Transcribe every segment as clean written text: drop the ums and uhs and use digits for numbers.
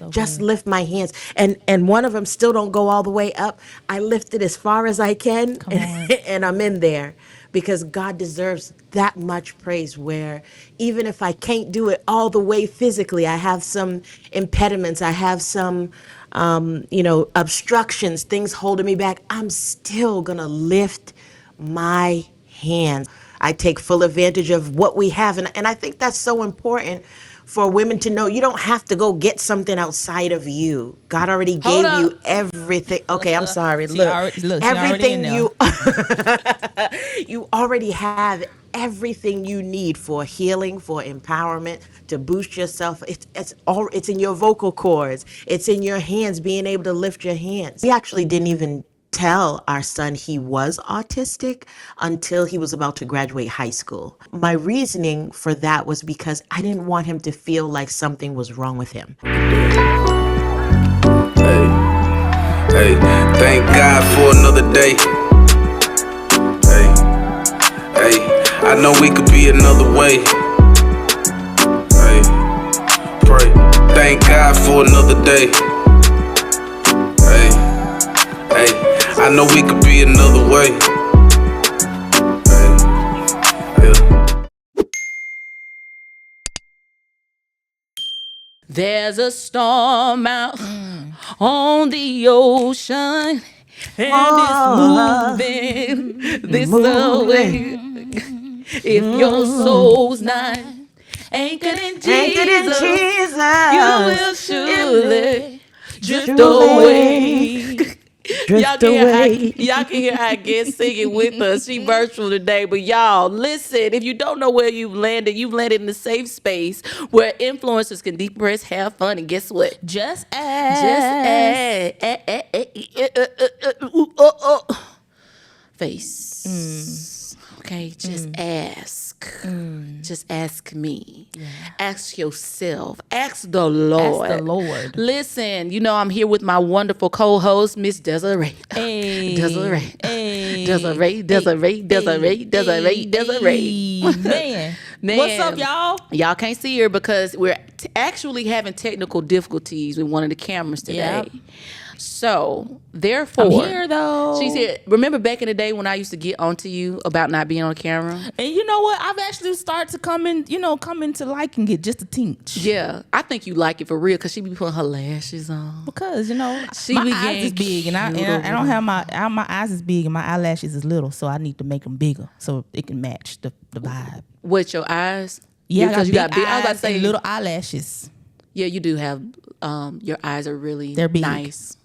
just lift my hands. And one of them still don't go all the way up. I lift it as far as I can, and I'm in there, because God deserves that much praise, where even if I can't do it all the way physically, I have some impediments, I have some obstructions, things holding me back, I'm still gonna lift my hands. I take full advantage of what we have. And I think that's so important for women to know. You don't have to go get something outside of you. God already Hold gave up. you everything. Okay, I'm sorry. She Look, already- look, she already in everything there. you already have everything you need for healing, for empowerment, to boost yourself. It's in your vocal cords. It's in your hands, being able to lift your hands. We actually didn't even tell our son he was autistic until he was about to graduate high school. My reasoning for that was because I didn't want him to feel like something was wrong with him. Hey, thank God for another day. Hey, I know we could be another way. Hey, pray. Thank God for another day. Hey, I know we could be another way. Hey, yeah. There's a storm out on the ocean, and it's moving this way. If your soul's not anchored in Jesus, you will surely drift away. Y'all can hear how I get singing with us. She virtual today, but y'all listen. If you don't know where you've landed in a safe space where influencers can depress, have fun, and guess what? Just Face. Okay, just ask. Just ask me. Yeah. Ask yourself. Ask the Lord. Ask the Lord. Listen, I'm here with my wonderful co-host, Miss Desiree. Hey. Desiree. Hey. Desiree. Man. What's up, y'all? Y'all can't see her because we're actually having technical difficulties with one of the cameras today. Yep. So, therefore, I'm here though. She's here. Remember back in the day when I used to get onto you about not being on camera? And you know what? I've actually started to come into liking it just a tinge. Yeah, I think you like it for real because she be putting her lashes on. Because my be eyes is big, and I don't have my eyes is big and my eyelashes is little, so I need to make them bigger so it can match the vibe. With your eyes? Yeah, because you got big. I was about to say and little eyelashes. Yeah, you do have. Your eyes are really They're big. Nice.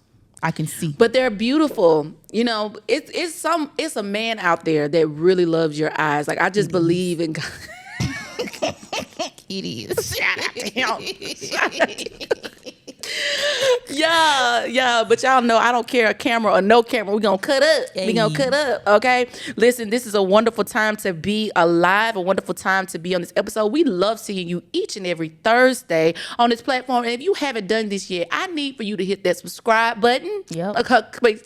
I can see, but they're beautiful. It's a man out there that really loves your eyes. Like I just believe in God. It is. Shout out to him. Shout out to him. Yeah, but y'all know I don't care, camera or no camera. We're gonna cut up. Hey. We're gonna cut up, okay? Listen, this is a wonderful time to be alive, a wonderful time to be on this episode. We love seeing you each and every Thursday on this platform. And if you haven't done this yet, I need for you to hit that subscribe button. Yep. Cling,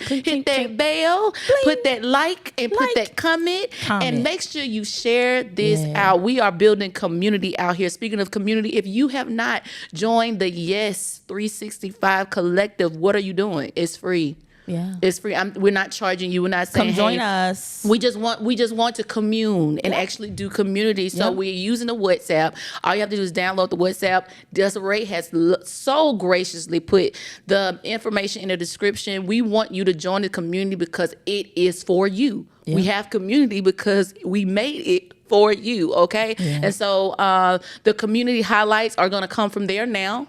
hit that bell, put that like, and put that comment, and make sure you share this out. We are building community out here. Speaking of community, if you have not joined the Yes 365 Collective, what are you doing? It's free. Yeah, it's free. We're not charging you. We're not saying, come join us. We just want to commune and actually do community. So we're using the WhatsApp. All you have to do is download the WhatsApp. Desiree has so graciously put the information in the description. We want you to join the community because it is for you. Yeah. We have community because we made it for you. Okay, and so the community highlights are going to come from there now.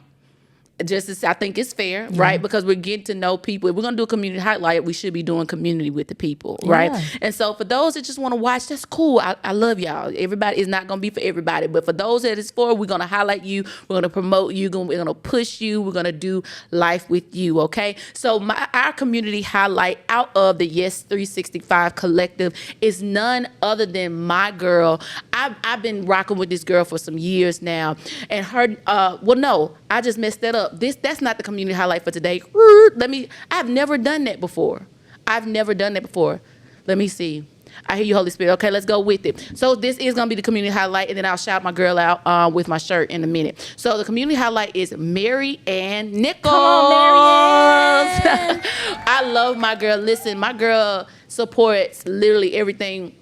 Just as I think it's fair, right? Because we're getting to know people. If we're going to do a community highlight, we should be doing community with the people, right? And so for those that just want to watch, that's cool. I love y'all. Everybody is not going to be for everybody. But for those that it's for, we're going to highlight you. We're going to promote you. We're going to push you. We're going to do life with you, okay? So our community highlight out of the Yes 365 Collective is none other than my girl. I've been rocking with this girl for some years now. And her, I just messed that up. That's not the community highlight for today. I've never done that before. Let me see. I hear you, Holy Spirit. Okay, let's go with it. So this is going to be the community highlight, and then I'll shout my girl out with my shirt in a minute. So the community highlight is Mary Ann Nichols. Come on, Mary Ann. I love my girl. Listen, my girl supports literally everything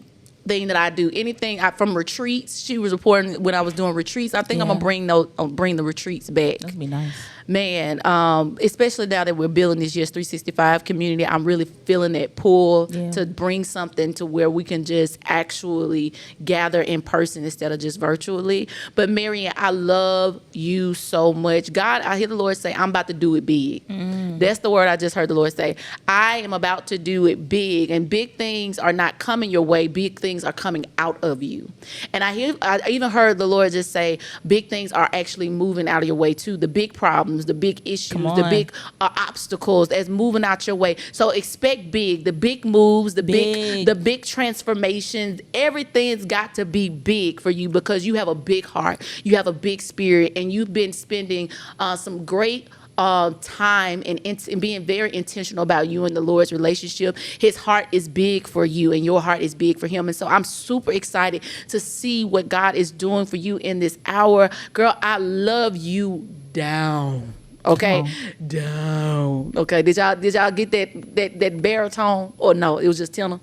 that I do. Anything from retreats. She was reporting when I was doing retreats. I think I'm gonna bring the retreats back. That'd be nice. Man, especially now that we're building this year's 365 community, I'm really feeling that pull to bring something to where we can just actually gather in person instead of just virtually. But Marianne, I love you so much. God, I hear the Lord say, I'm about to do it big. That's the word I just heard the Lord say. I am about to do it big, and big things are not coming your way. Big things are coming out of you. And I even heard the Lord just say, big things are actually moving out of your way too. The big problems, the big issues, the big obstacles that's moving out your way. So expect big, the big moves, the big transformations. Everything's got to be big for you because you have a big heart, you have a big spirit, and you've been spending some great time and being very intentional about you and the Lord's relationship. His heart is big for you, and your heart is big for him. And so I'm super excited to see what God is doing for you in this hour. Girl, I love you down. Okay, down. Okay, did y'all get that baritone or no? It was just tenor.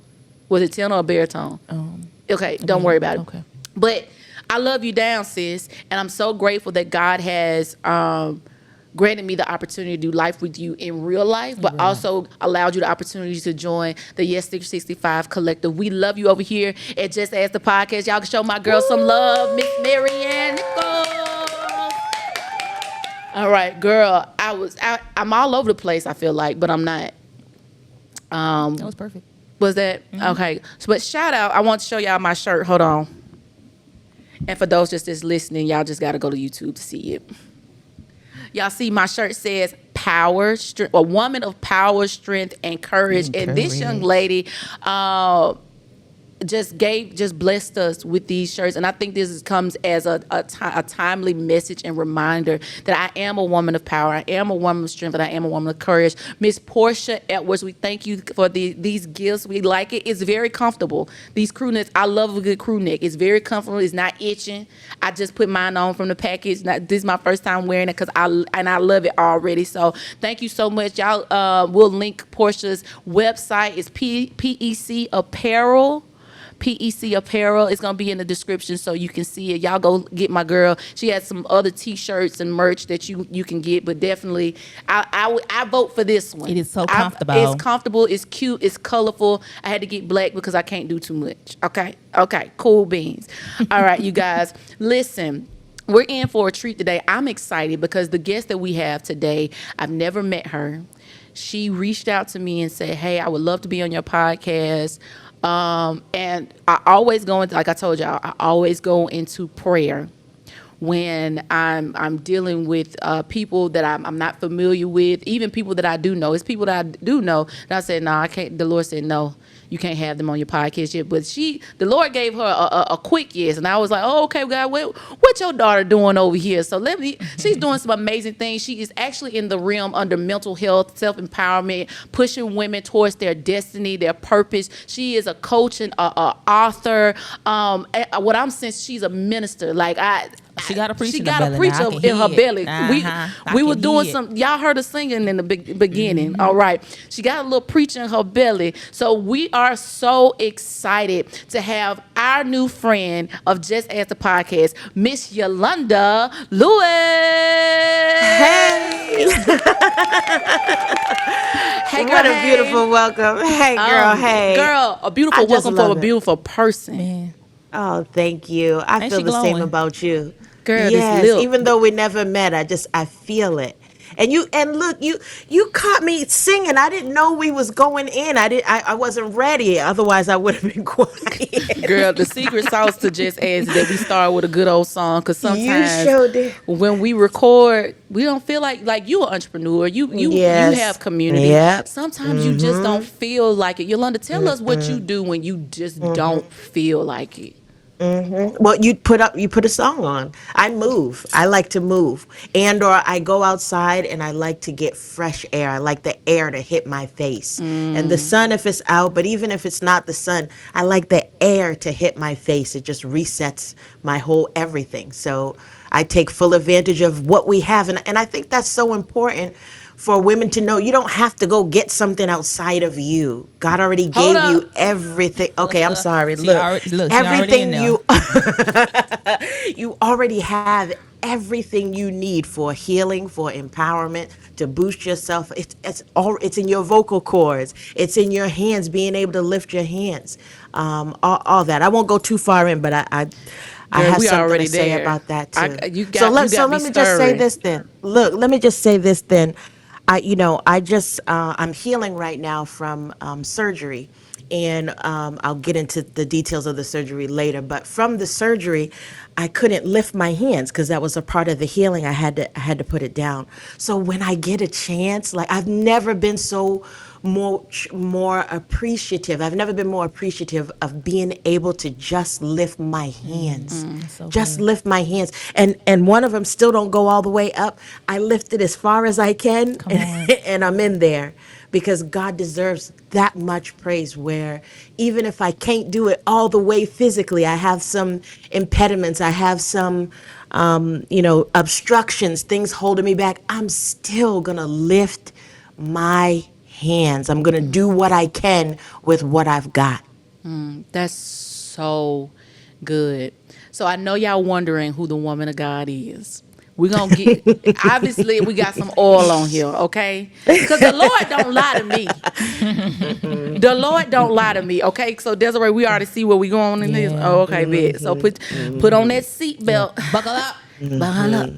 Was it tenor or baritone? Okay, don't worry about it. Okay, but I love you down, sis, and I'm so grateful that God has granted me the opportunity to do life with you in real life, but also allowed you the opportunity to join the Yes 365 collective. We love you over here at Just Ask the Podcast. Y'all can show my girl some love, Miss Marianne Nichols. All right, girl. I'm all over the place, I feel like, but I'm not. that was perfect. Was that? Okay. So, but shout out, I want to show y'all my shirt. Hold on. And for those just listening, y'all just got to go to YouTube to see it. Y'all see my shirt says power, strength, a woman of power, strength, and courage. And this young lady just blessed us with these shirts. And I think this comes as a timely message and reminder that I am a woman of power, I am a woman of strength, and I am a woman of courage. Miss Portia Edwards, we thank you for these gifts. We like it. It's very comfortable. These crew necks, I love a good crew neck. It's very comfortable. It's not itching. I just put mine on from the package. This is my first time wearing it because I love it already. So thank you so much. Y'all, we'll link Portia's website. It's PEC Apparel. PEC Apparel is going to be in the description so you can see it. Y'all go get my girl. She has some other t-shirts and merch that you can get, but definitely I vote for this one. It is so comfortable. It's comfortable. It's cute. It's colorful. I had to get black because I can't do too much. Okay. Cool beans. All right, you guys. Listen. We're in for a treat today. I'm excited because the guest that we have today, I've never met her. She reached out to me and said, hey, I would love to be on your podcast. And I always go into, like I told y'all, I always go into prayer when I'm dealing with people that I'm not familiar with, even people that I do know. It's people that I do know. And I said, no, I can't. The Lord said, no, you can't have them on your podcast yet. But the Lord gave her a quick yes. And I was like, oh, okay, God, what your daughter doing over here? So she's doing some amazing things. She is actually in the realm under mental health, self-empowerment, pushing women towards their destiny, their purpose. She is a coach and a author. What I'm saying, she's a minister. Like she got a preacher. She got a preacher in her belly. We were doing some. Y'all heard her singing in the beginning. Mm-hmm. All right. She got a little preacher in her belly. So we are so excited to have our new friend of Just Ask the Podcast, Miss Yolanda Lewis. Hey. Hey, girl. What a beautiful welcome. Hey, girl. Hey. Girl, a beautiful welcome for a beautiful person. Man. Oh, thank you. I Ain't feel she the same glowing? about you. Girl, yes, this lip. even though we never met, I feel it. And look, you caught me singing. I didn't know we was going in. I wasn't ready. Otherwise, I would have been quiet. Girl, the secret sauce to Just Ask is that we start with a good old song. Because sometimes You sure did. when we record, we don't feel like you an entrepreneur. You Yes. have community. Yep. Sometimes you just don't feel like it. Yolanda, tell us what you do when you just don't feel like it. Well, you put a song on. I move. I like to move, and or I go outside and I like to get fresh air. I like the air to hit my face, and the sun if it's out. But even if it's not the sun, I like the air to hit my face. It just resets my whole everything. So I take full advantage of what we have, and I think that's so important for women to know. You don't have to go get something outside of you. God already Hold gave up. you everything. Okay, I'm sorry. She Look, already everything in there. you you already have everything you need for healing, for empowerment, to boost yourself. It's in your vocal cords. It's in your hands, being able to lift your hands. All that. I won't go too far in, but I Girl, have we something already to say there. about that too. You So got let me me just say stirring. this then. Look, let me just say this then. I just I'm healing right now from surgery, and I'll get into the details of the surgery later. But from the surgery, I couldn't lift my hands because that was a part of the healing. I had to put it down. So when I get a chance, like I've never been so more appreciative. I've never been more appreciative of being able to just lift my hands. so Just good. lift my hands. And one of them still don't go all the way up. I lift it as far as I can Come on. and I'm in there because God deserves that much praise where even if I can't do it all the way physically, I have some impediments, I have some obstructions, things holding me back. I'm still going to lift my hands. I'm going to do what I can with what I've got. That's so good. So I know y'all wondering who the woman of God is. We're going to obviously, we got some oil on here, okay? Because the Lord don't lie to me. The Lord don't lie to me, okay? So Desiree, we already see where we going in this. Yeah. Oh, okay, bet. So put on that seatbelt. Buckle up. Buckle up.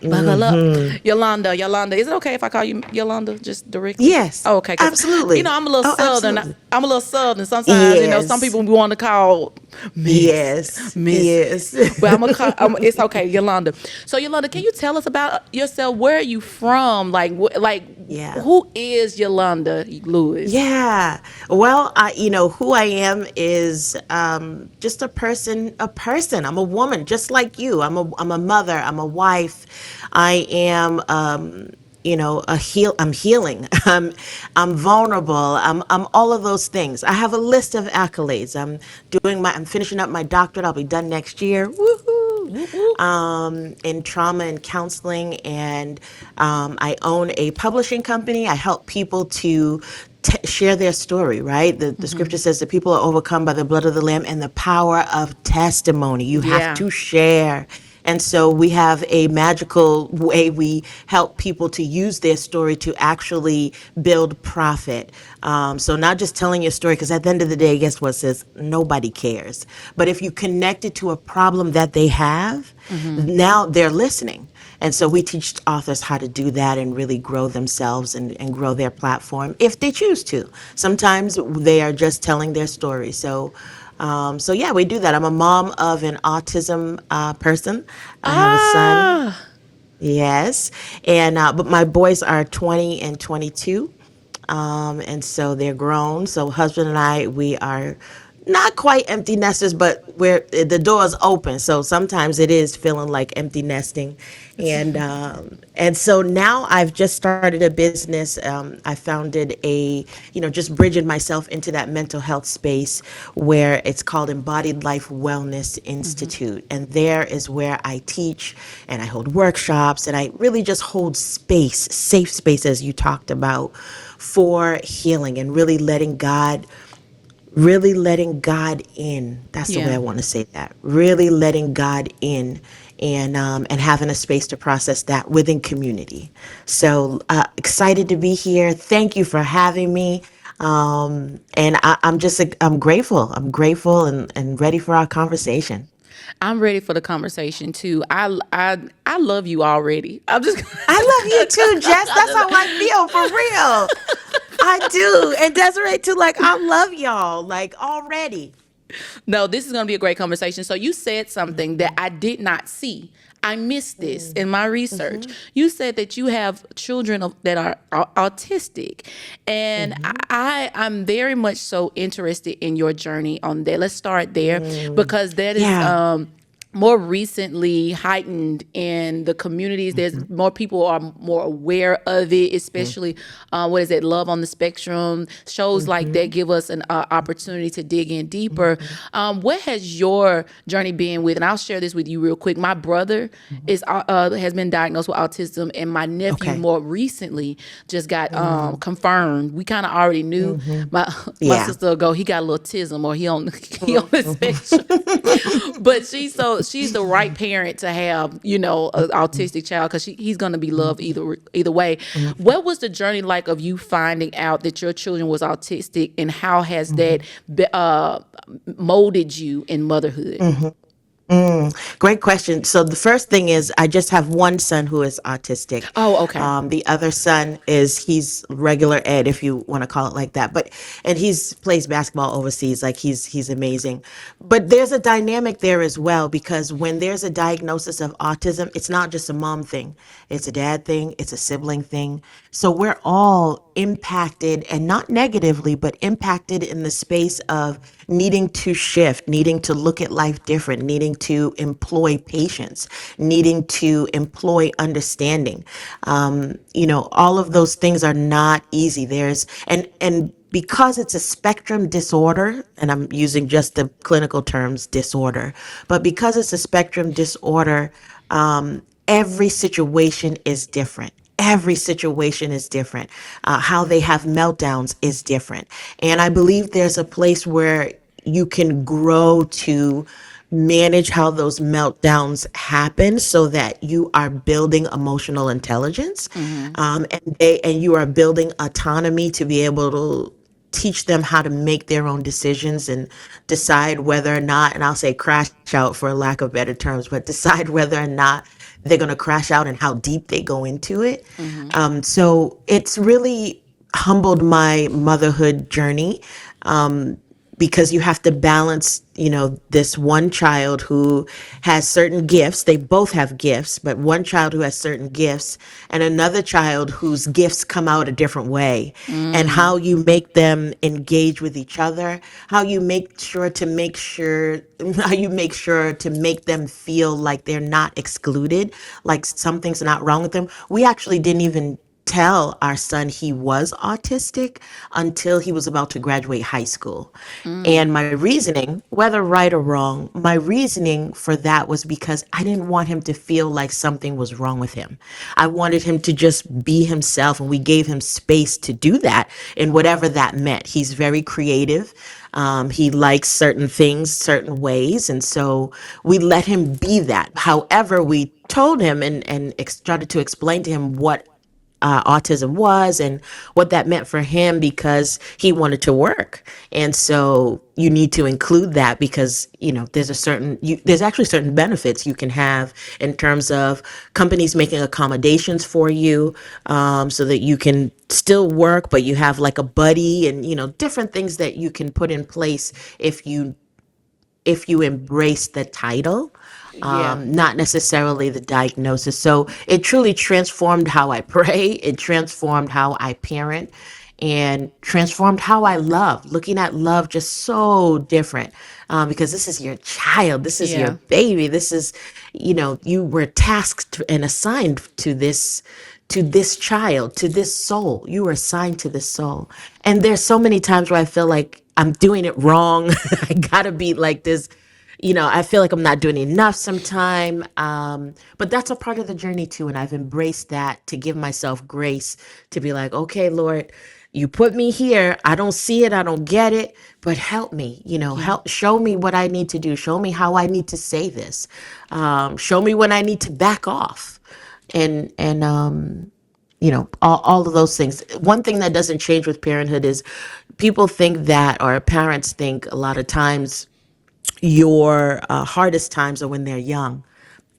Buckle up. Yolanda, is it okay if I call you Yolanda just directly? Yes, Oh, okay. 'Cause, absolutely. I'm a little Oh, southern. absolutely. I'm a little southern. Sometimes, some Yes. people want to call Yes. Miss. Yes. But it's okay, Yolanda. So Yolanda, can you tell us about yourself? Where are you from? Yeah. Who is Yolanda Lewis? Yeah. Well, who I am is just a person. I'm a woman, just like you. I'm a mother. I'm a wife. I am. I'm healing. I'm vulnerable. I'm all of those things. I have a list of accolades. I'm finishing up my doctorate. I'll be done next year. Woohoo! In trauma and counseling, and I own a publishing company. I help people to share their story, right? The scripture says the people are overcome by the blood of the Lamb and the power of testimony. You have Yeah. to share. And so we have a magical way we help people to use their story to actually build profit. So not just telling your story, because at the end of the day, guess what, says nobody cares. But if you connect it to a problem that they have, now they're listening. And so we teach authors how to do that and really grow themselves and grow their platform if they choose to. Sometimes they are just telling their story. So yeah, we do that. I'm a mom of an autism person. I have a son. Yes, and but my boys are 20 and 22, and so they're grown. So husband and I, we are not quite empty nesters, but the door is open. So sometimes it is feeling like empty nesting, and so now I've just started a business. I founded just bridging myself into that mental health space where it's called EmbodiedLife Wellness Institute, and there is where I teach and I hold workshops and I really just hold space, safe space, as you talked about, for healing and really letting God in. That's the way I want to say that. Really letting God in and having a space to process that within community. So excited to be here. Thank you for having me. And I'm grateful. I'm grateful and ready for our conversation. I'm ready for the conversation too. I love you already. I'm just I love you too, Jess. That's how I feel, for real. I do. And Desiree too, like I love y'all, like already. No, this is going to be a great conversation. So you said something that I did not see. I missed this in my research. You said that you have children that are autistic, and I'm very much so interested in your journey on that. Let's start there because that is Yeah. more recently heightened in the communities. There's more people are more aware of it, especially what is it, Love on the Spectrum, shows like that give us an opportunity to dig in deeper. What has your journey been with? And I'll share this with you real quick. My brother is has been diagnosed with autism, and my nephew Okay. more recently just got confirmed. We kind of already knew. My Yeah. sister will go, he got a little autism, or he on he on the spectrum. But she's the right parent to have, you know, an autistic child, because he's going to be loved either way. What was the journey like of you finding out that your children was autistic, and how has that molded you in motherhood? Great question. So the first thing is, I just have one son who is autistic. Oh, okay. The other son he's regular ed, if you want to call it like that. And he's plays basketball overseas. Like he's amazing. But there's a dynamic there as well, because when there's a diagnosis of autism, it's not just a mom thing. It's a dad thing. It's a sibling thing. So we're all impacted, and not negatively, but impacted in the space of needing to shift, needing to look at life different, needing to employ patience, needing to employ understanding. All of those things are not easy. And because it's a spectrum disorder, and I'm using just the clinical terms disorder, but because it's a spectrum disorder, every situation is different. Every situation is different. How they have meltdowns is different. And I believe there's a place where you can grow to manage how those meltdowns happen, so that you are building emotional intelligence, and you are building autonomy to be able to teach them how to make their own decisions and decide whether or not, and I'll say crash out for lack of better terms, but decide whether or not they're going to crash out and how deep they go into it. So it's really humbled my motherhood journey, because you have to balance, this one child who has certain gifts. They both have gifts, but one child who has certain gifts, and another child whose gifts come out a different way. And how you make them engage with each other, how you make sure to make them feel like they're not excluded, like something's not wrong with them. We actually didn't even tell our son he was autistic until he was about to graduate high school. And my reasoning, whether right or wrong, my reasoning for that was because I didn't want him to feel like something was wrong with him. I wanted him to just be himself, and we gave him space to do that in whatever that meant. He's very creative. He likes certain things, certain ways. And so we let him be that. However, we told him and started to explain to him what autism was and what that meant for him, because he wanted to work. And so you need to include that, because there's actually certain benefits you can have in terms of companies making accommodations for you, so that you can still work, but you have like a buddy, and different things that you can put in place if you embrace the title, not necessarily the diagnosis. So it truly transformed how I pray. It transformed how I parent, and transformed how I love. Looking at love just so different, because this is your child. This is your baby. This is, you were tasked and assigned to this child, to this soul. You were assigned to this soul. And there's so many times where I feel like I'm doing it wrong. I gotta be like this. I feel like I'm not doing enough sometime. But that's a part of the journey too. And I've embraced that, to give myself grace, to be like, okay, Lord, you put me here. I don't see it. I don't get it, but help me, show me what I need to do. Show me how I need to say this. Show me when I need to back off, and all of those things. One thing that doesn't change with parenthood is people think that, or parents think a lot of times, your hardest times are when they're young.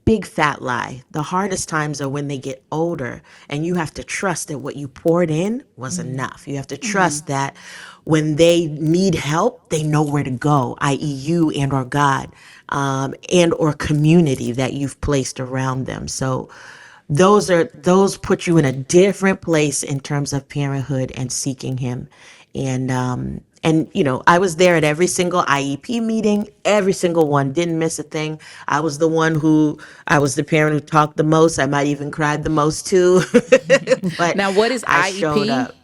big fat lie. The hardest times are when they get older, and you have to trust that what you poured in was enough. You have to trust that when they need help, they know where to go, i.e. you and or God, and or community that you've placed around them. So those put you in a different place in terms of parenthood and seeking him. And I was there at every single IEP meeting, every single one, didn't miss a thing. I was the parent who talked the most. I might even cried the most too. But Now, what is I showed IEP? up.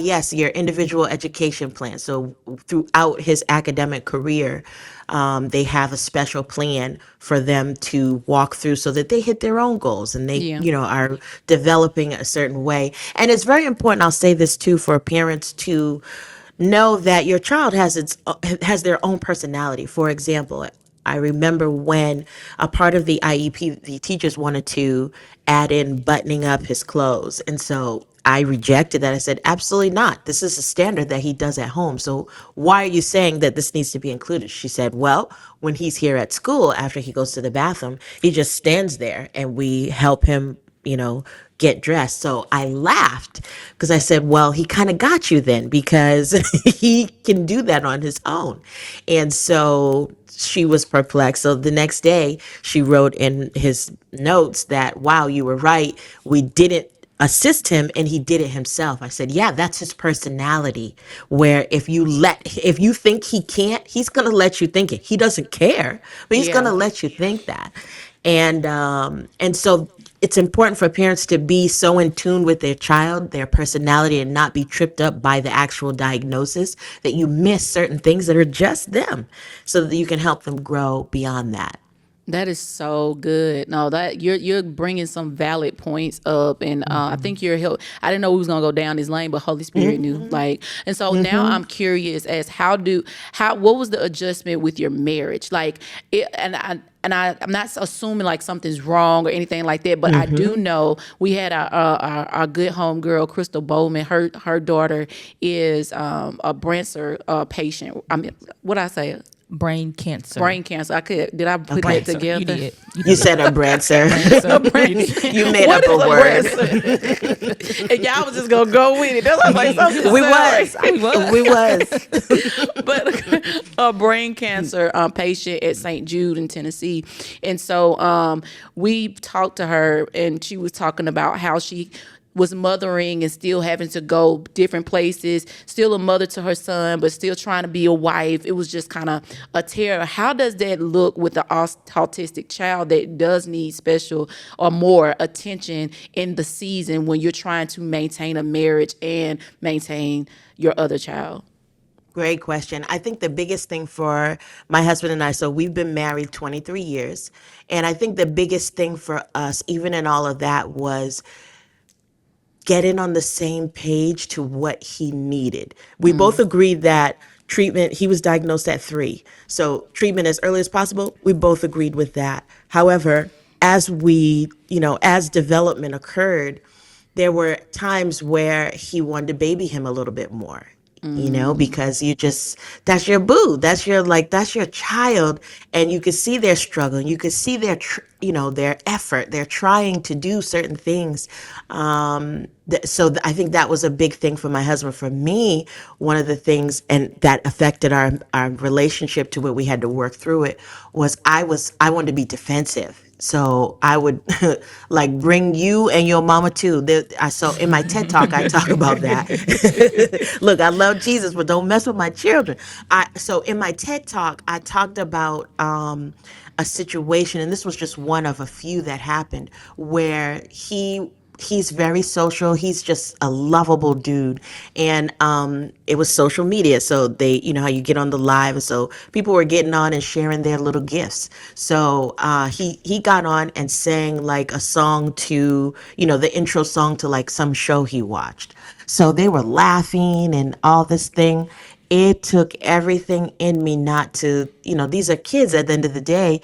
Yes, your individual education plan. So throughout his academic career, they have a special plan for them to walk through so that they hit their own goals, and they, Yeah. are developing a certain way. And it's very important, I'll say this too, for parents to know that your child has their own personality. For example, I remember when a part of the IEP, the teachers wanted to add in buttoning up his clothes. And so I rejected that. I said, absolutely not. This is a standard that he does at home. So why are you saying that this needs to be included? She said, well, when he's here at school, after he goes to the bathroom, he just stands there and we help him, get dressed. So I laughed because I said, well, he kind of got you then, because he can do that on his own. And so she was perplexed. So the next day she wrote in his notes that, wow, you were right. We didn't assist him and he did it himself. I said, yeah, that's his personality, where if you think he can't, he's going to let you think it. He doesn't care, but he's going Yeah. to let you think that. And so it's important for parents to be so in tune with their child, their personality, and not be tripped up by the actual diagnosis that you miss certain things that are just them, so that you can help them grow beyond that. That is so good. No, that you're bringing some valid points up, and I think you're help. I didn't know we was gonna go down this lane, but Holy Spirit knew. Like, and so now I'm curious as what was the adjustment with your marriage? Like, I'm not assuming like something's wrong or anything like that, but I do know we had our good home girl Crystal Bowman. Her daughter is a Brancer patient. I mean, what I say? Brain cancer. Brain cancer. Did I put that Cancer. together? You did. You said a Brancer. You made What up is a a word. Brancer? And y'all was just gonna go with it. That was like something. We to was. say. But a brain cancer patient at St. Jude in Tennessee, and so we talked to her, and she was talking about how she was mothering and still having to go different places, still a mother to her son, but still trying to be a wife. It was just kind of a terror. How does that look with the autistic child that does need special or more attention in the season when you're trying to maintain a marriage and maintain your other child? Great question. I think the biggest thing for my husband and I, so we've been married 23 years. And I think the biggest thing for us, even in all of that, was getting on the same page to what he needed. We both agreed that treatment, he was diagnosed at 3. So treatment as early as possible, we both agreed with that. However, as development occurred, there were times where he wanted to baby him a little bit more. Because that's your boo. That's your child. And you could see their struggle. You could see their effort. They're trying to do certain things. I think that was a big thing for my husband. For me, one of the things, and that affected our relationship to where we had to work through it, was I wanted to be defensive. So I would like bring you and your mama too. So in my TED talk, I talk about that. Look, I love Jesus, but don't mess with my children. So in my TED talk, I talked about a situation, and this was just one of a few that happened, where he's very social. He's just a lovable dude. And it was social media. So they, how you get on the live. And so people were getting on and sharing their little gifts. So he got on and sang like a song to, the intro song to like some show he watched. So they were laughing and all this thing. It took everything in me not to, these are kids at the end of the day,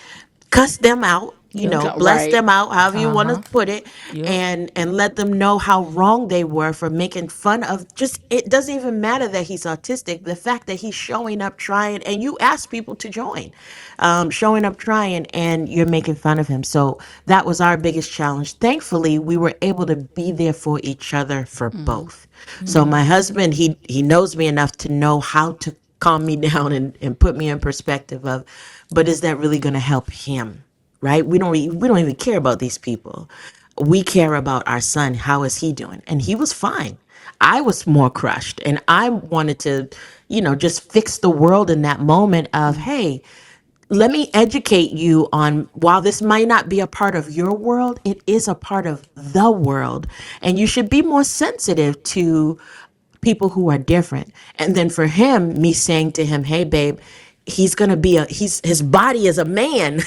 cuss them out, bless Right. them out, however you want to put it, Yep. and let them know how wrong they were for making fun of. Just, it doesn't even matter that he's autistic. The fact that he's showing up, trying, and you ask people to join, showing up, trying, and you're making fun of him. So that was our biggest challenge. Thankfully, we were able to be there for each other for both. So my husband, he knows me enough to know how to calm me down and put me in perspective of, but is that really going to help him? Right? We don't even care about these people. We care about our son. How is he doing? And he was fine. I was more crushed, and I wanted to, just fix the world in that moment of, hey, let me educate you on, while this might not be a part of your world, it is a part of the world. And you should be more sensitive to people who are different. And then for him, me saying to him, hey, babe, he's going to be his body is a man.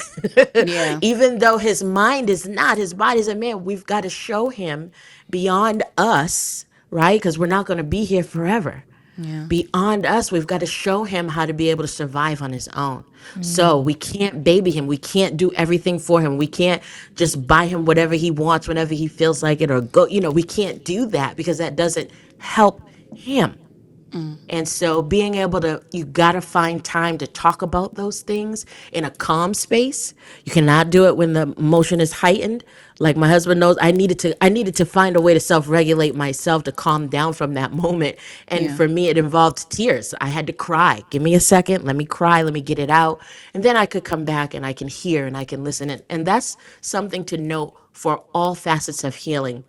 Yeah. Even though his mind is not, his body is a man. We've got to show him beyond us, right? Because we're not going to be here forever. Yeah. Beyond us, we've got to show him how to be able to survive on his own. So we can't baby him. We can't do everything for him. We can't just buy him whatever he wants whenever he feels like it, or go, we can't do that, because that doesn't help him. And so being able to, you got to find time to talk about those things in a calm space. You cannot do it when the emotion is heightened. Like my husband knows, I needed to find a way to self-regulate myself to calm down from that moment. And Yeah. for me, it involved tears. I had to cry. Give me a second. Let me cry. Let me get it out. And then I could come back and I can hear and I can listen. And that's something to note for all facets of healing.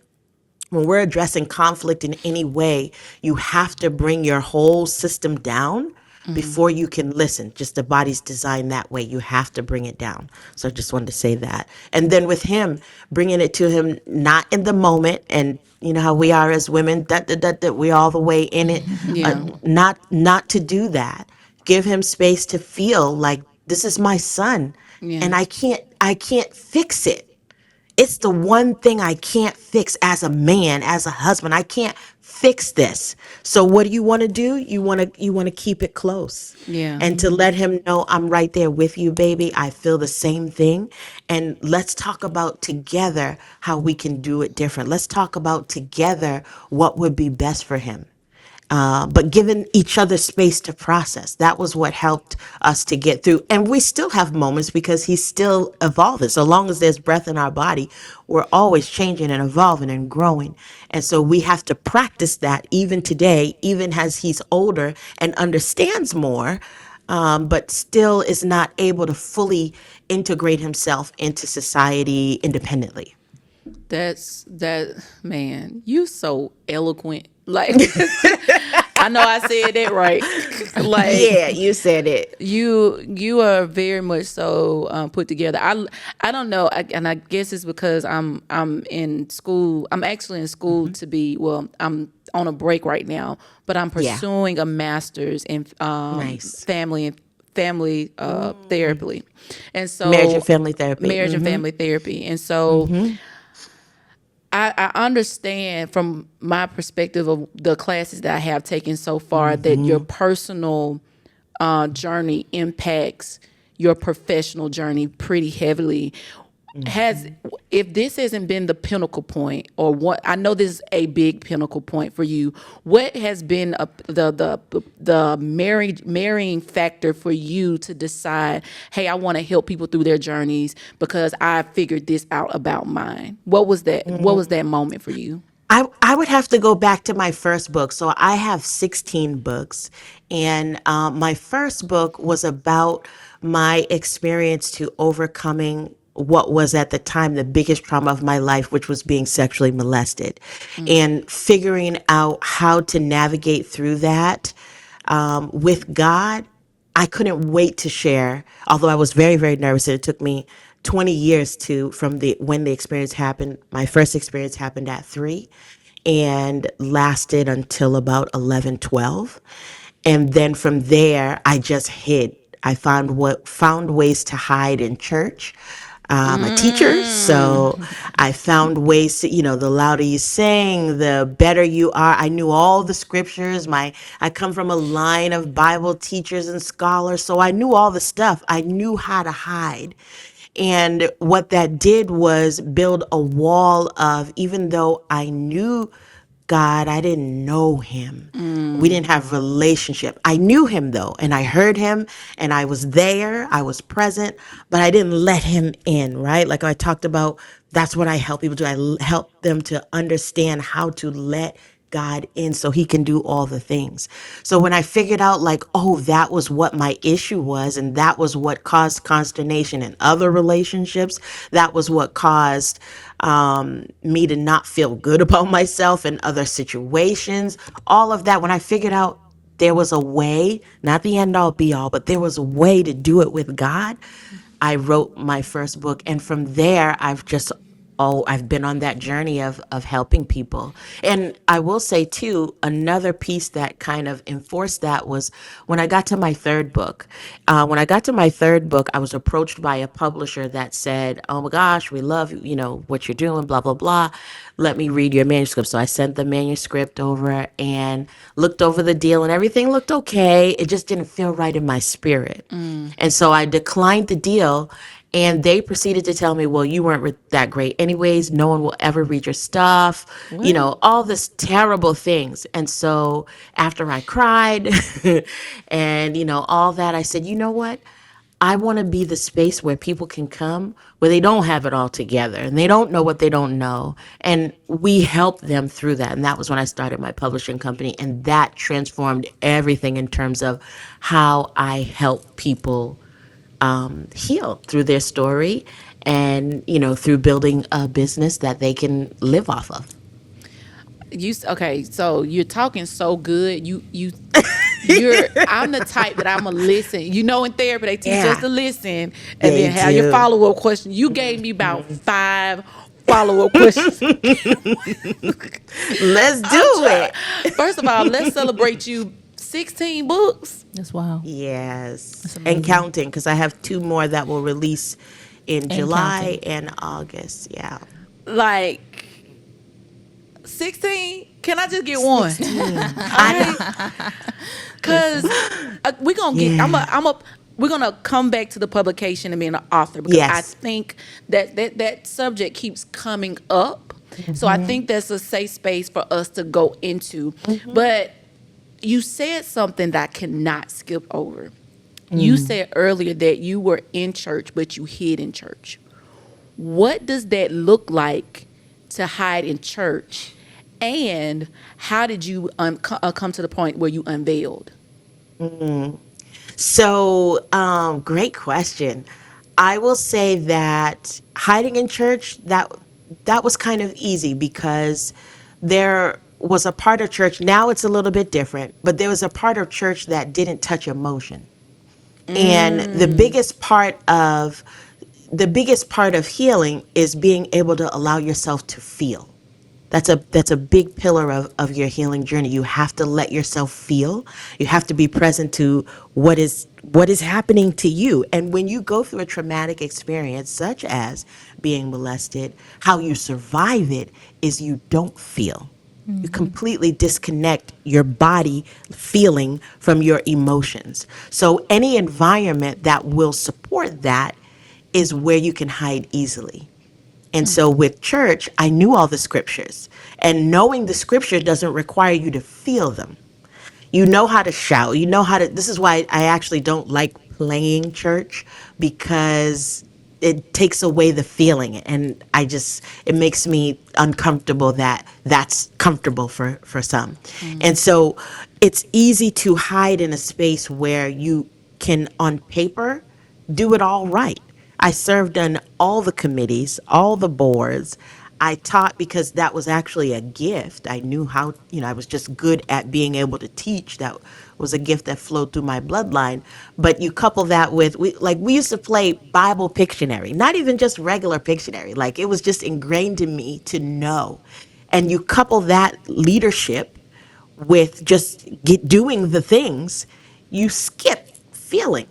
When we're addressing conflict in any way, you have to bring your whole system down before you can listen. Just the body's designed that way. You have to bring it down. So I just wanted to say that. And then with him, bringing it to him, not in the moment, and you know how we are as women, that we all the way in it. Yeah. Not to do that. Give him space to feel like, this is my son, Yeah. and I can't fix it. It's the one thing I can't fix as a man, as a husband. I can't fix this. So what do you want to do? You want to keep it close. Yeah. And to let him know, I'm right there with you, baby. I feel the same thing. And let's talk about together how we can do it different. Let's talk about together what would be best for him. But giving each other space to process. That was what helped us to get through. And we still have moments because he's still evolving. So long as there's breath in our body, we're always changing and evolving and growing. And so we have to practice that even today, even as he's older and understands more, but still is not able to fully integrate himself into society independently. That man, you so eloquent. Like I know I said that right. Like Yeah, you said it. you are very much so put together. I don't know, and I guess it's because I'm in school. I'm actually in school to be, well, I'm on a break right now, but I'm Yeah. pursuing a master's in Nice. family therapy, and so Marriage and family therapy. marriage and family therapy, and so. I understand from my perspective of the classes that I have taken so far that your personal journey impacts your professional journey pretty heavily. Has, if this hasn't been the pinnacle point, or what, I know this is a big pinnacle point for you, what has been the marrying factor for you to decide, hey, I want to help people through their journeys because I figured this out about mine? What was that? What was that moment for you? I would have to go back to my first book. So I have 16 books. And my first book was about my experience to overcoming what was at the time the biggest trauma of my life, which was being sexually molested, and figuring out how to navigate through that with God. I couldn't wait to share, although I was very, very nervous. And it took me 20 years from when the experience happened. My first experience happened at 3 and lasted until about 11, 12. And then from there, I just hid. I found ways to hide in church. I'm a teacher, so I found ways to, the louder you sing, the better you are. I knew all the scriptures. I come from a line of Bible teachers and scholars, so I knew all the stuff. I knew how to hide. And what that did was build a wall of, even though I knew God, I didn't know him. We didn't have relationship. I knew him though, and I heard him, and I was there, I was present, but I didn't let him in, right? Like I talked about, that's what I help people do. Help them to understand how to let God in so he can do all the things. So when I figured out like, oh, that was what my issue was, and that was what caused consternation in other relationships, that was what caused me to not feel good about myself in other situations, all of that. When I figured out there was a way, not the end all be all, but there was a way to do it with God, I wrote my first book. And from there, I've been on that journey of helping people. And I will say too, another piece that kind of enforced that was when I got to my third book. When I got to my third book, I was approached by a publisher that said, "Oh my gosh, we love what you're doing, blah blah blah. Let me read your manuscript." So I sent the manuscript over and looked over the deal, and everything looked okay. It just didn't feel right in my spirit, and so I declined the deal. And they proceeded to tell me, well, you weren't that great anyways. No one will ever read your stuff, all this terrible things. And so after I cried and, all that, I said, you know what? I want to be the space where people can come where they don't have it all together and they don't know what they don't know. And we help them through that. And that was when I started my publishing company. And that transformed everything in terms of how I help people heal through their story and, through building a business that they can live off of. Okay, so you're talking so good. You're I'm the type that I'm a listen. In therapy they teach us to listen and They then have your do. follow-up question. You gave me about 5 follow-up questions. Let's do it. First of all, let's celebrate you. 16 books. That's wild. Yes. And counting, because I have 2 more that will release in July and August. Yeah. Like 16? Can I just get one? Because we're gonna get. We're gonna come back to the publication and being an author because I think that subject keeps coming up. So I think that's a safe space for us to go into. But you said something that I cannot skip over. You said earlier that you were in church, but you hid in church. What does that look like to hide in church? And how did you come to the point where you unveiled? So, great question. I will say that hiding in church, that was kind of easy because there was a part of church, now it's a little bit different, but there was a part of church that didn't touch emotion. And the biggest part of healing is being able to allow yourself to feel. That's a big pillar of your healing journey. You have to let yourself feel. You have to be present to what is happening to you. And when you go through a traumatic experience, such as being molested, how you survive it is you don't feel. You completely disconnect your body feeling from your emotions. So any environment that will support that is where you can hide easily. And so with church, I knew all the scriptures. And knowing the scripture doesn't require you to feel them. You know how to shout. You know how to. This is why I actually don't like playing church, because it takes away the feeling. And it makes me uncomfortable that that's comfortable for some. And so it's easy to hide in a space where you can, on paper, do it all right. I served on all the committees, all the boards. I taught because that was actually a gift. I knew how, I was just good at being able to teach. That was a gift that flowed through my bloodline. But you couple that with, we used to play Bible Pictionary, not even just regular Pictionary. Like, it was just ingrained in me to know. And you couple that leadership with just doing the things, you skip feeling.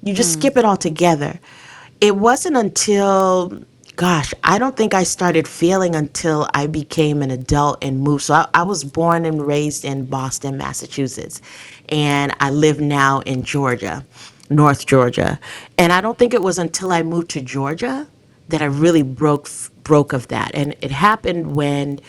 You just skip it all together. It wasn't until, I don't think I started feeling until I became an adult and moved. So I was born and raised in Boston, Massachusetts, and I live now in Georgia. North Georgia. And I don't think it was until I moved to Georgia that I really broke of that. And it happened when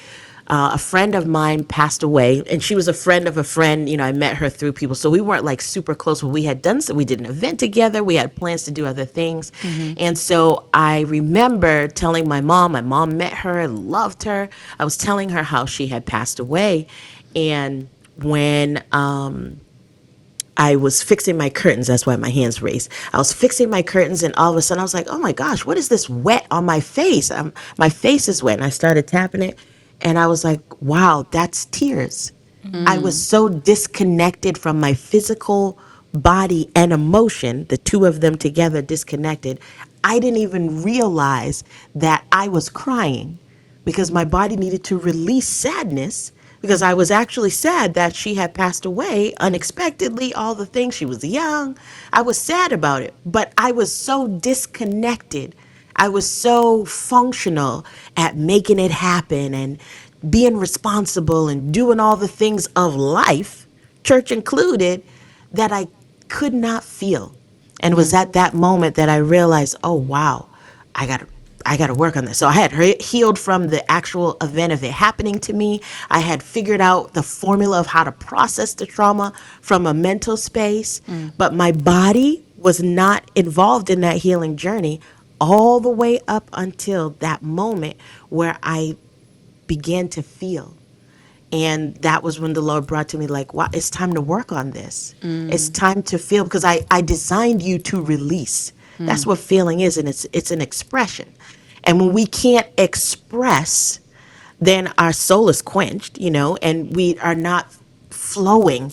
a friend of mine passed away, and she was a friend of a friend. You know, I met her through people, so we weren't like super close, but we had done so. We did an event together. We had plans to do other things, and so I remember telling my mom. My mom met her, loved her. I was telling her how she had passed away, and when I was fixing my curtains. That's why my hands raised. I was fixing my curtains, and all of a sudden I was like, oh my gosh, what is this wet on my face? My face is wet. And I started tapping it, and I was like, wow, that's tears. I was so disconnected from my physical body and emotion, the two of them together disconnected. I didn't even realize that I was crying because my body needed to release sadness, because I was actually sad that she had passed away unexpectedly, all the things. She was young. I was sad about it, but I was so disconnected. I was so functional at making it happen and being responsible and doing all the things of life, church included, that I could not feel. And it was at that moment that I realized, oh wow, I got to work on this. So I had healed from the actual event of it happening to me. I had figured out the formula of how to process the trauma from a mental space, but my body was not involved in that healing journey all the way up until that moment where I began to feel. And that was when the Lord brought to me, like, wow, it's time to work on this. It's time to feel, because I designed you to release. That's what feeling is, and it's an expression. And when we can't express, then our soul is quenched, you know, and we are not flowing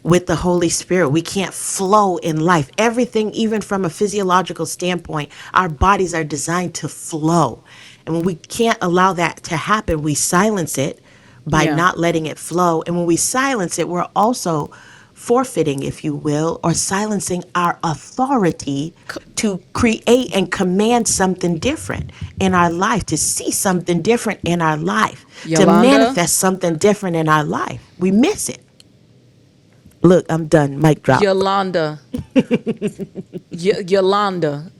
with the Holy Spirit. We can't flow in life. Everything, even from a physiological standpoint, our bodies are designed to flow. And when we can't allow that to happen, we silence it by not letting it flow. And when we silence it, we're also forfeiting, if you will, or silencing our authority to create and command something different in our life, to see something different in our life, to manifest something different in our life. We miss it. Look, I'm done. Mic drop. Yolanda. Yolanda.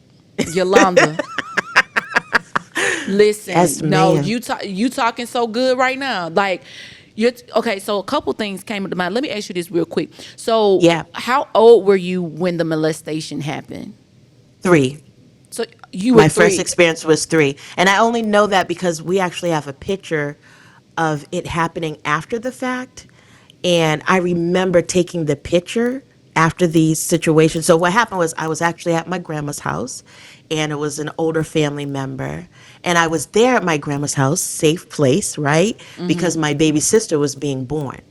Listen, Yes, no, ma'am. you talking so good right now. Like, you're okay. So a couple things came to mind. Let me ask you this real quick. So, Yeah. how old were you when the molestation happened? 3. So you were My 3. first experience was 3. And I only know that because we actually have a picture of it happening after the fact. And I remember taking the picture after these situations. So what happened was I was actually at my grandma's house, and it was an older family member. And I was there at my grandma's house, safe place, right? Because my baby sister was being born.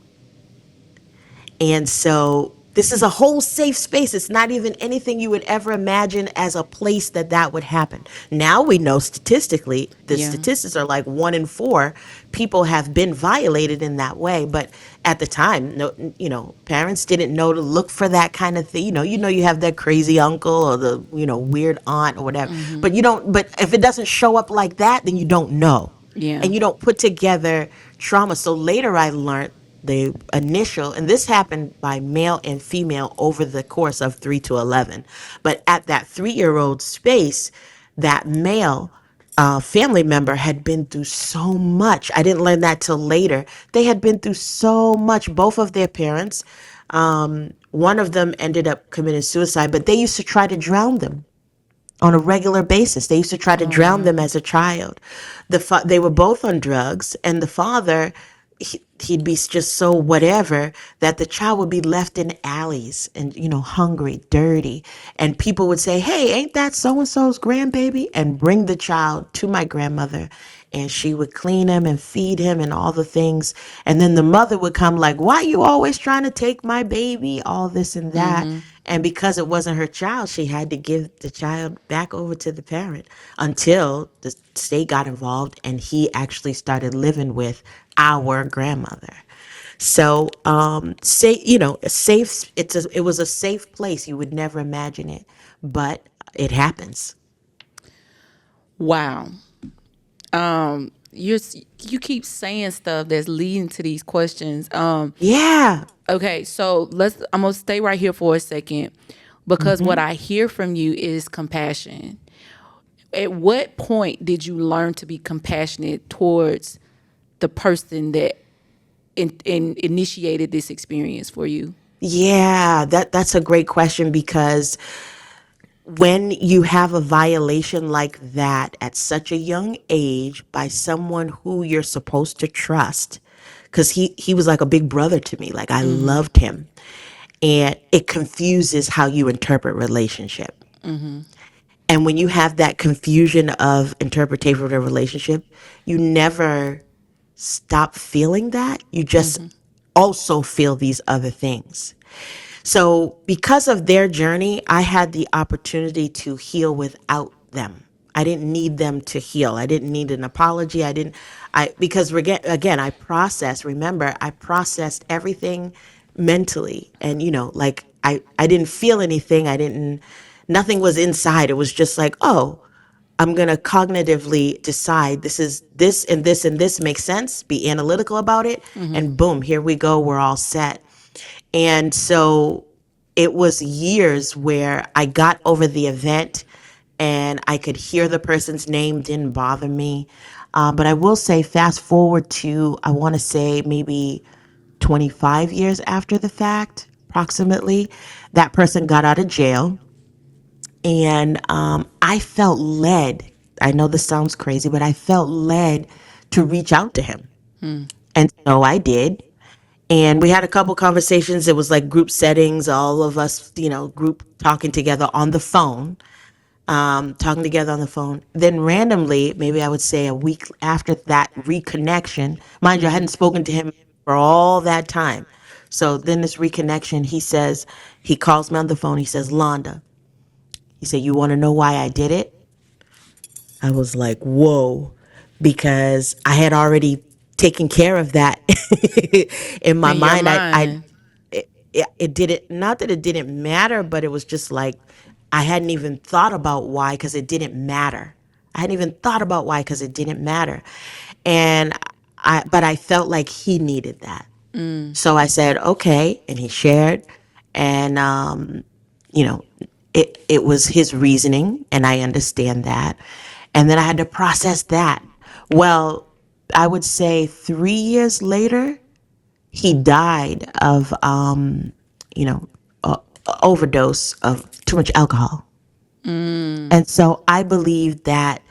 And so this is a whole safe space. It's not even anything you would ever imagine as a place that would happen. Now we know statistically, the statistics are like 1 in 4 people have been violated in that way. But at the time, no, you know, parents didn't know to look for that kind of thing. You have that crazy uncle or the, weird aunt or whatever. But but if it doesn't show up like that, then you don't know. Yeah. And you don't put together trauma. So later I learned the initial, and this happened by male and female over the course of 3 to 11. But at that 3-year-old space, that male family member had been through so much. I didn't learn that till later. They had been through so much. Both of their parents, one of them ended up committing suicide, but they used to try to drown them on a regular basis. They used to try to drown them as a child. They were both on drugs, and the father, he'd be just so whatever that the child would be left in alleys and, hungry, dirty. And people would say, hey, ain't that so-and-so's grandbaby? And bring the child to my grandmother, and she would clean him and feed him and all the things. And then the mother would come like, why are you always trying to take my baby? All this and that. And because it wasn't her child, she had to give the child back over to the parent until the state got involved and he actually started living with our grandmother. So, it was a safe place. You would never imagine it, but it happens. Wow. You keep saying stuff that's leading to these questions. Yeah. Okay, so I'm gonna stay right here for a second. because what I hear from you is compassion. At what point did you learn to be compassionate towards the person that initiated this experience for you? Yeah, that's a great question, because when you have a violation like that at such a young age by someone who you're supposed to trust, because he was like a big brother to me, like I loved him, and it confuses how you interpret relationship. And when you have that confusion of interpretation of a relationship, you never stop feeling that. You just also feel these other things. So, because of their journey, I had the opportunity to heal without them. I didn't need them to heal. I didn't need an apology. Because again, remember, I processed everything mentally. And, like I didn't feel anything. Nothing was inside. It was just like, oh, I'm going to cognitively decide this and this and this makes sense, be analytical about it. And boom, here we go. We're all set. And so it was years where I got over the event and I could hear the person's name, didn't bother me. But I will say, fast forward to, I want to say maybe 25 years after the fact, approximately, that person got out of jail. And I felt led. I know this sounds crazy, but I felt led to reach out to him. And so I did. And we had a couple conversations. It was like group settings, all of us, group talking together on the phone, Then randomly, maybe I would say a week after that reconnection, mind you, I hadn't spoken to him for all that time. So then this reconnection, he calls me on the phone. He says, Londa, he said, you want to know why I did it? I was like, whoa, because I had already taken care of that in my In your mind. mind. It didn't, not that it didn't matter, but it was just like I hadn't even thought about why, because it didn't matter. I hadn't even thought about why, because it didn't matter. And but I felt like he needed that. So I said, okay. And he shared. And, you know, it was his reasoning, and I understand that. And then I had to process that. Well, I would say 3 years later, he died of, overdose of too much alcohol. And so I believe that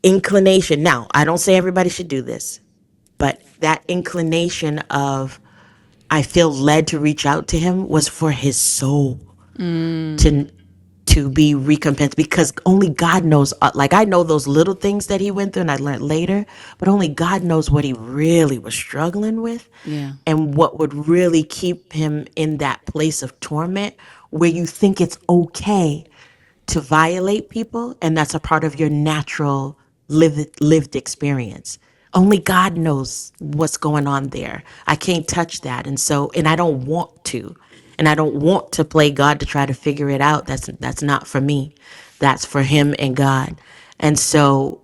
inclination, now, I don't say everybody should do this, but that inclination of, I feel led to reach out to him, was for his soul to be recompensed, because only God knows, like I know those little things that he went through and I learned later, but only God knows what he really was struggling with. Yeah. And what would really keep him in that place of torment where you think it's okay to violate people, and that's a part of your natural lived experience. Only God knows what's going on there. I can't touch that. And I don't want to. And I don't want to play God to try to figure it out. That's not for me. That's for him and God. And so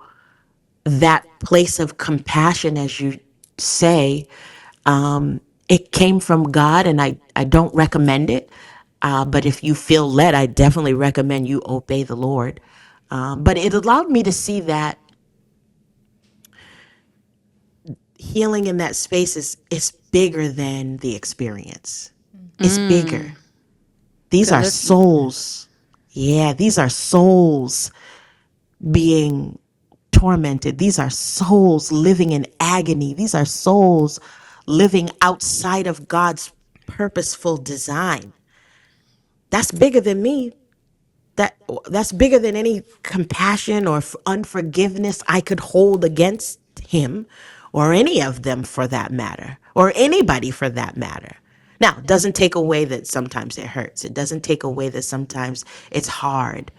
that place of compassion, as you say, it came from God, and I don't recommend it. But if you feel led, I definitely recommend you obey the Lord. But it allowed me to see that healing in that space is bigger than the experience. It's bigger. These are souls. Yeah, these are souls being tormented. These are souls living in agony. These are souls living outside of God's purposeful design. That's bigger than me. That's bigger than any compassion or unforgiveness I could hold against him, or any of them for that matter, or anybody for that matter. Now, it doesn't take away that sometimes it hurts. It doesn't take away that sometimes it's hard.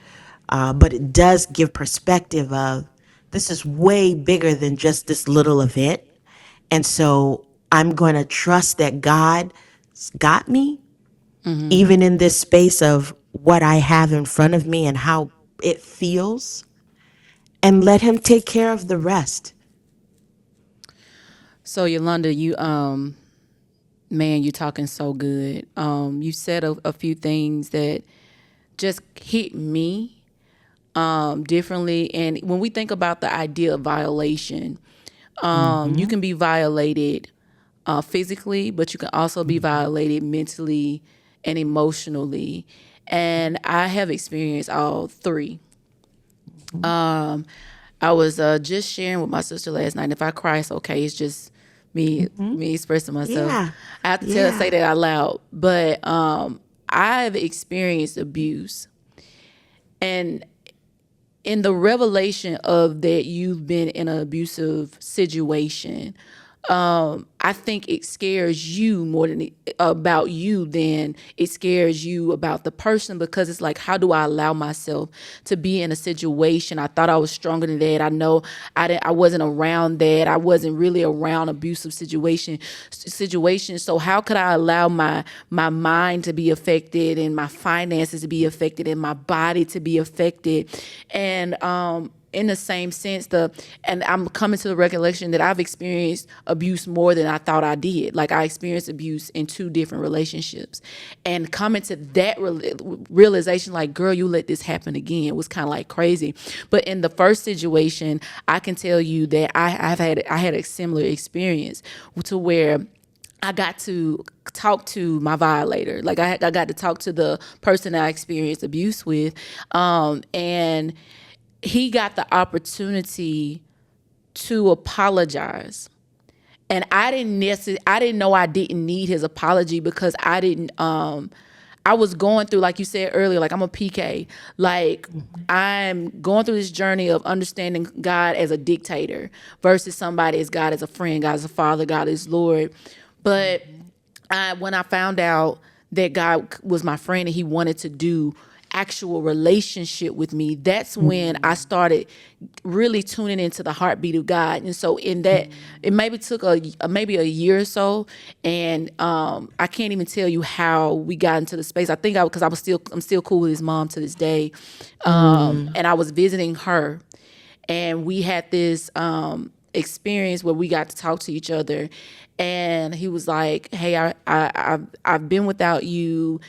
But it does give perspective of, this is way bigger than just this little event. And so I'm going to trust that God got me, even in this space of what I have in front of me and how it feels, and let him take care of the rest. So Yolanda, Man, you're talking so good. You said a few things that just hit me differently. And when we think about the idea of violation, you can be violated physically, but you can also be violated mentally and emotionally. And I have experienced all three. I was just sharing with my sister last night. If I cry, it's okay. It's just me expressing myself. Yeah. I have to Yeah. say that out loud. But I've experienced abuse, and in the revelation of that you've been in an abusive situation, I think it scares you more about you than it scares you about the person, because it's like, how do I allow myself to be in a situation? I thought I was stronger than that. I know I wasn't around that. I wasn't really around abusive situations. So how could I allow my mind to be affected, and my finances to be affected, and my body to be affected? And in the same sense, and I'm coming to the recollection that I've experienced abuse more than I thought I did. Like, I experienced abuse in 2 different relationships, and coming to that realization, like, girl, you let this happen again, was kind of like crazy. But in the first situation, I can tell you that I had a similar experience to where I got to talk to my violator. Like, I got to talk to the person that I experienced abuse with, and he got the opportunity to apologize. And I didn't know I didn't need his apology, because I was going through, like you said earlier, like, I'm a PK. Like, I'm going through this journey of understanding God as a dictator versus somebody as God as a friend, God as a father, God as Lord. But when I found out that God was my friend and he wanted to do actual relationship with me, that's when I started really tuning into the heartbeat of God. And so in that, it maybe took maybe a year or so, and I can't even tell you how we got into the space. I think because I'm still cool with his mom to this day, and I was visiting her, and we had this experience where we got to talk to each other, and he was like, "Hey, I've been without you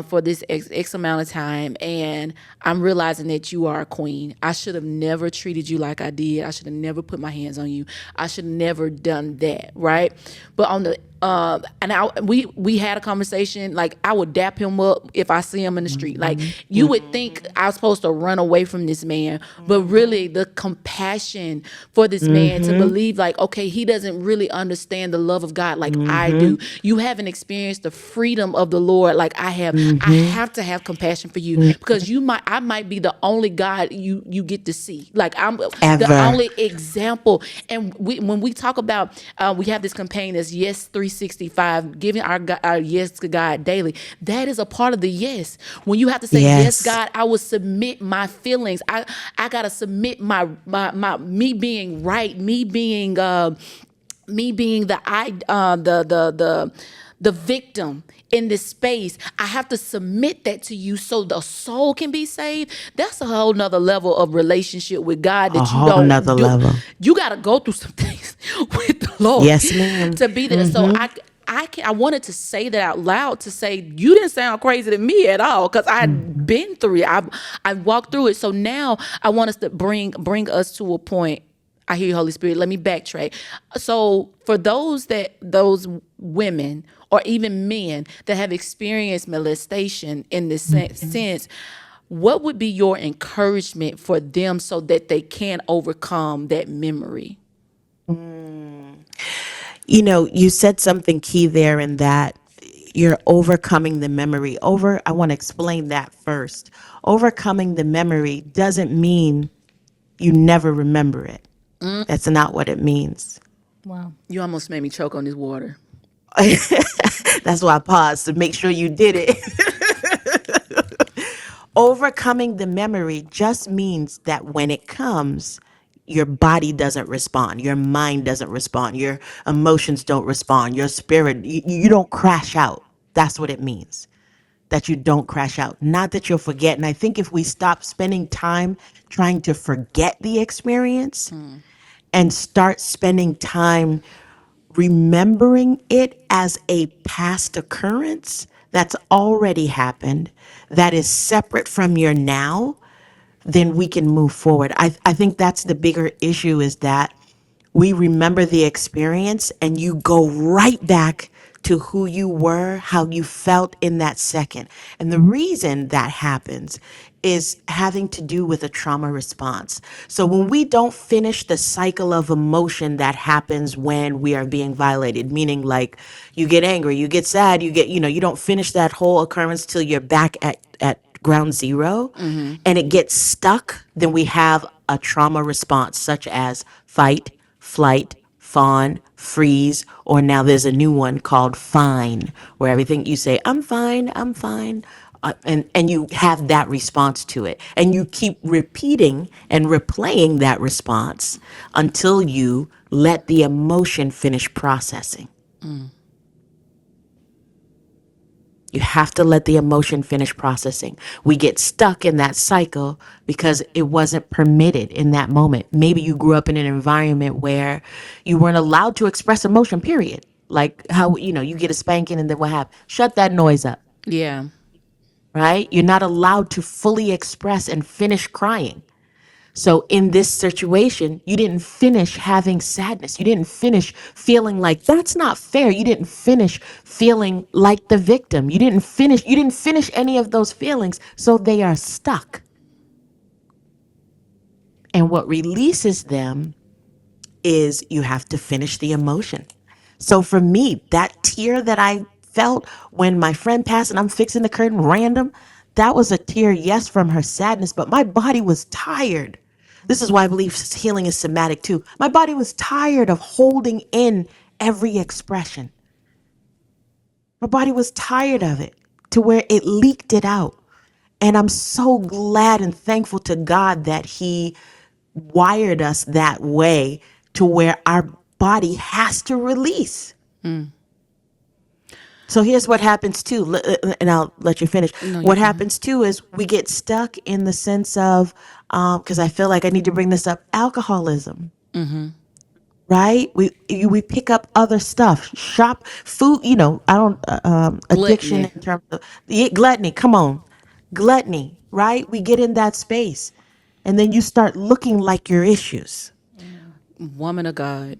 for this X amount of time, and I'm realizing that you are a queen. I should have never treated you like I did. I should have never put my hands on you. I should have never done that, right?" But on the we had a conversation. Like, I would dap him up if I see him in the street. Like, you would think I was supposed to run away from this man, but really the compassion for this man to believe, like, okay, he doesn't really understand the love of God like I do. You haven't experienced the freedom of the Lord like I have. I have to have compassion for you, because I might be the only God you get to see. Like, I'm Ever. the only example. And when we talk about, we have this campaign that's Yes 365, giving our yes to God daily. That is a part of the yes. When you have to say, yes, God, I will submit my feelings. I got to submit my me being right, me being the victim in this space. I have to submit that to you so the soul can be saved. That's a whole nother level of relationship with God that you don't nother do. level. You got to go through some things with the Lord. Yes, ma'am. To be there. So I wanted to say that out loud, to say, you didn't sound crazy to me at all, because I'd been through it. I walked through it. So now I want us to bring us to a point. I hear you, Holy Spirit. Let me backtrack. So for those women or even men that have experienced molestation in this sense, what would be your encouragement for them so that they can overcome that memory? You know, you said something key there, in that you're overcoming the memory. I want to explain that first. Overcoming the memory doesn't mean you never remember it. That's not what it means. Wow. You almost made me choke on this water. That's why I paused to make sure you did it. Overcoming the memory just means that when it comes, your body doesn't respond, your mind doesn't respond, your emotions don't respond, your spirit, you don't crash out. That's what it means, that you don't crash out. Not that you'll forget. And I think if we stop spending time trying to forget the experience and start spending time remembering it as a past occurrence that's already happened, that is separate from your now, then we can move forward. I think that's the bigger issue, is that we remember the experience and you go right back to who you were, how you felt in that second. And the reason that happens is having to do with a trauma response. So when we don't finish the cycle of emotion that happens when we are being violated, meaning like you get angry, you get sad, you get, you don't finish that whole occurrence till you're back at ground zero, and it gets stuck, then we have a trauma response such as fight, flight, fawn, freeze, or now there's a new one called fine, where everything you say, I'm fine, I'm fine. And you have that response to it. And you keep repeating and replaying that response until you let the emotion finish processing. You have to let the emotion finish processing. We get stuck in that cycle because it wasn't permitted in that moment. Maybe you grew up in an environment where you weren't allowed to express emotion, period. Like how, you get a spanking and then what happens? Shut that noise up, Yeah. right? You're not allowed to fully express and finish crying. So in this situation, you didn't finish having sadness. You didn't finish feeling like that's not fair. You didn't finish feeling like the victim. You didn't finish any of those feelings. So they are stuck. And what releases them is you have to finish the emotion. So for me, that tear that I felt when my friend passed and I'm fixing the curtain random, that was a tear, yes, from her sadness, but my body was tired. This is why I believe healing is somatic too. My body was tired of holding in every expression. My body was tired of it to where it leaked it out. And I'm so glad and thankful to God that He wired us that way to where our body has to release. So here's what happens too, and I'll let you finish. No, What happens too is we get stuck in the sense of, because I feel like I need to bring this up, alcoholism. Right? We pick up other stuff, shop food. I don't addiction Gluttony. in terms of gluttony. Come on, gluttony. Right? We get in that space, and then you start looking like your issues. Woman of God.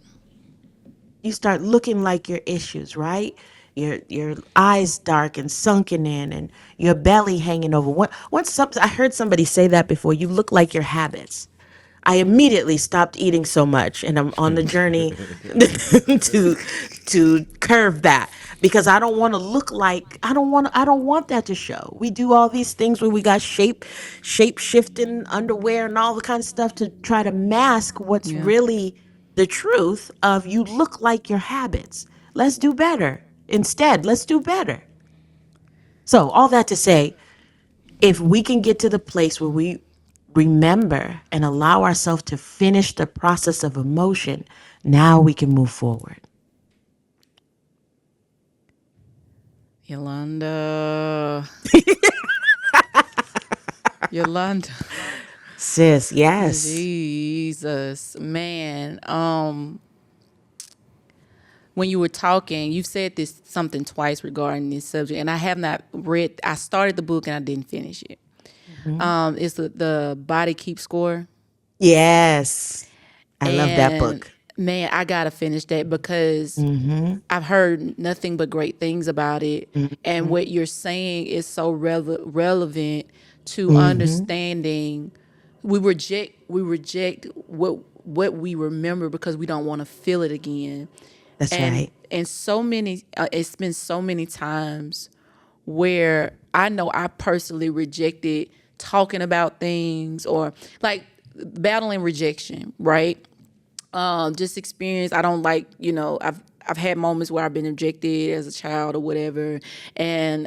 You start looking like your issues, right? Your eyes dark and sunken in, and your belly hanging over. I heard somebody say that before. You look like your habits. I immediately stopped eating so much, and I'm on the journey to curve that, because I don't want to look like I don't want that to show. We do all these things where we got shape shifting underwear and all the kind of stuff to try to mask what's Yeah. really the truth of you look like your habits. Let's do better. Instead, let's do better. So all that to say, if we can get to the place where we remember and allow ourselves to finish the process of emotion, now we can move forward. Yolanda. Yolanda. Sis, yes. Jesus, man. When you were talking, you said this something twice regarding this subject, and I have not read. I started the book and I didn't finish it. It's the Body Keep Score. Yes. I love that And, book. Man, I gotta finish that because I've heard nothing but great things about it, and what you're saying is so relevant to understanding. We reject what we remember because we don't want to feel it again. That's and right. and so many it's been so many times where I know I personally rejected talking about things, or like battling rejection, right? Just experience. I don't like, I've had moments where I've been rejected as a child or whatever, and